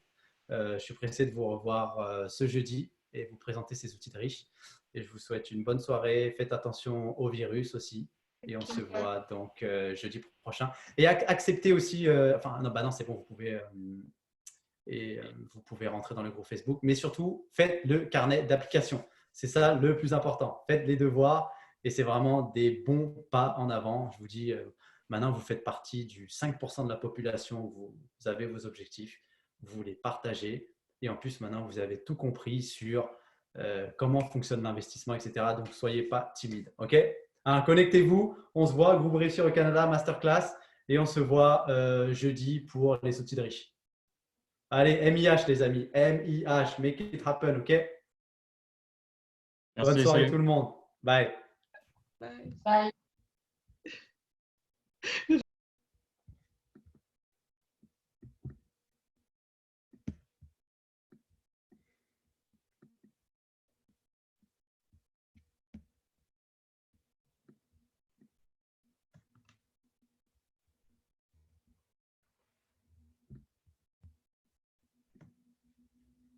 Je suis pressé de vous revoir ce jeudi et vous présenter ces outils de riche. Et je vous souhaite une bonne soirée. Faites attention au virus aussi. Et on se voit donc jeudi prochain. Et acceptez aussi, non, c'est bon, vous pouvez rentrer dans le groupe Facebook. Mais surtout, faites le carnet d'application. C'est ça le plus important. Faites les devoirs et c'est vraiment des bons pas en avant. Je vous dis, maintenant, vous faites partie du 5% de la population. Vous avez vos objectifs. Vous les partagez. Et en plus, maintenant, vous avez tout compris sur comment fonctionne l'investissement, etc. Donc, soyez pas timide. OK? Hein, connectez-vous. On se voit, groupe Réussir au Canada, Masterclass. Et on se voit jeudi pour les outils de riche. Allez, MIH les amis, MIH, make it happen, ok? Merci, bonne soirée salut. tout le monde. Bye. Bye.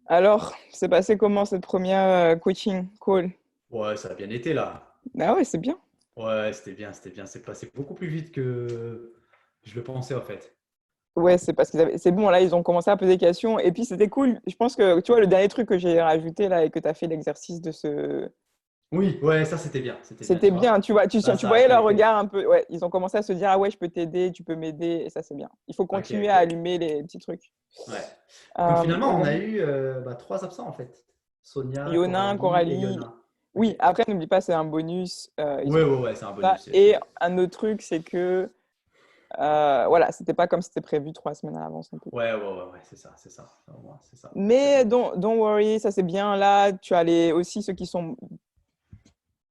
Alors, c'est passé comment cette première coaching call? Ouais, ça a bien été là. Ah ouais, c'est bien. Ouais, c'était bien. C'est passé beaucoup plus vite que je le pensais en fait. Ouais, c'est parce c'est bon, là, ils ont commencé à poser des questions. Et puis, c'était cool. Je pense que, tu vois, le dernier truc que j'ai rajouté là et que tu as fait l'exercice de ce. Oui, ouais, ça c'était bien, C'était tu vois. bien, tu vois, Ça, tu ça a voyais leur connecté. regard un peu. Ouais, ils ont commencé à se dire, ah ouais, je peux t'aider, tu peux m'aider. Et ça, c'est bien. Il faut Ok, continuer à ok. allumer les petits trucs. Ouais. Donc finalement, on a Ouais. eu 3 absents en fait. Sonia, Yonin, Coralie et Coralie. Yona. Ok. Oui, après, n'oublie pas, c'est un bonus. Ils Ouais, ont ouais, ouais, c'est un ça. bonus, yes, Et yes. un autre truc, c'est que, voilà, c'était pas comme c'était prévu 3 semaines à l'avance non plus. Ouais, ouais, ouais, ouais, c'est ça, c'est ça. Au moins, c'est ça. C'est Mais bon. don't worry, ça c'est bien. Là, tu as aussi ceux qui ont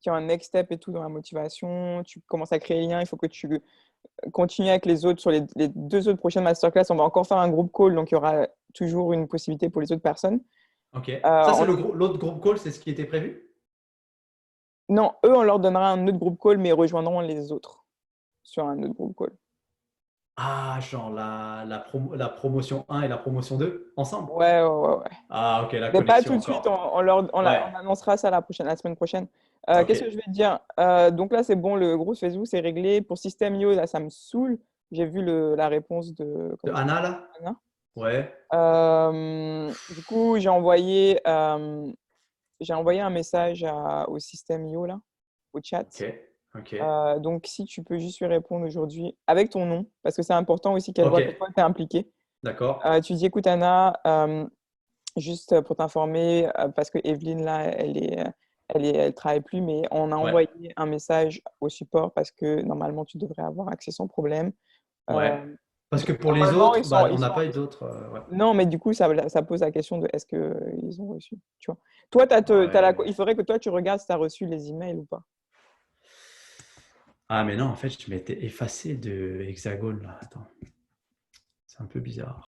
un next step et tout dans la motivation. Tu commences à créer les liens. Il faut que tu continues avec les autres. Sur les 2 autres prochaines masterclass, on va encore faire un groupe call. Donc, il y aura toujours une possibilité pour les autres personnes. Ok. Ça, c'est On- l'autre groupe call, c'est ce qui était prévu? Non, eux, on leur donnera un autre groupe call, mais ils rejoindront les autres sur un autre groupe call. Ah, genre la promotion 1 et la promotion 2 ensemble? Ouais, ouais, ouais, ouais. Ah, ok, la Mais pas tout connexion de suite, encore. on Ouais, annoncera ça la semaine prochaine. ok. Qu'est-ce que je vais te dire? Donc là, c'est bon, le groupe Facebook, c'est réglé. Pour System.io, là, ça me saoule. J'ai vu la réponse de, De comment il Anna, s'appelle? là? Anna. Ouais. Du coup, j'ai envoyé un message au System.io, là, au Ok, chat. ok. Donc, si tu peux juste lui répondre aujourd'hui avec ton nom, parce que c'est important aussi qu'elle Ok, voit que toi, tu es impliqué. d'accord. Tu dis, écoute, Anna, juste pour t'informer, parce que Evelyne, là, elle travaille plus, mais on a Ouais, envoyé un message au support parce que normalement, tu devrais avoir accès sans problème. ouais. Euh, Parce que pour les Normalement, autres, bah, on n'a pas eu d'autres. Ouais. Non, mais du coup, ça pose la question de est-ce qu'ils ont reçu, tu vois. Toi, il Ouais. faudrait que toi, tu regardes si tu as reçu les emails ou pas. Ah, mais non, en fait, je m'étais effacé de Hexagone, là. Attends, c'est un peu bizarre.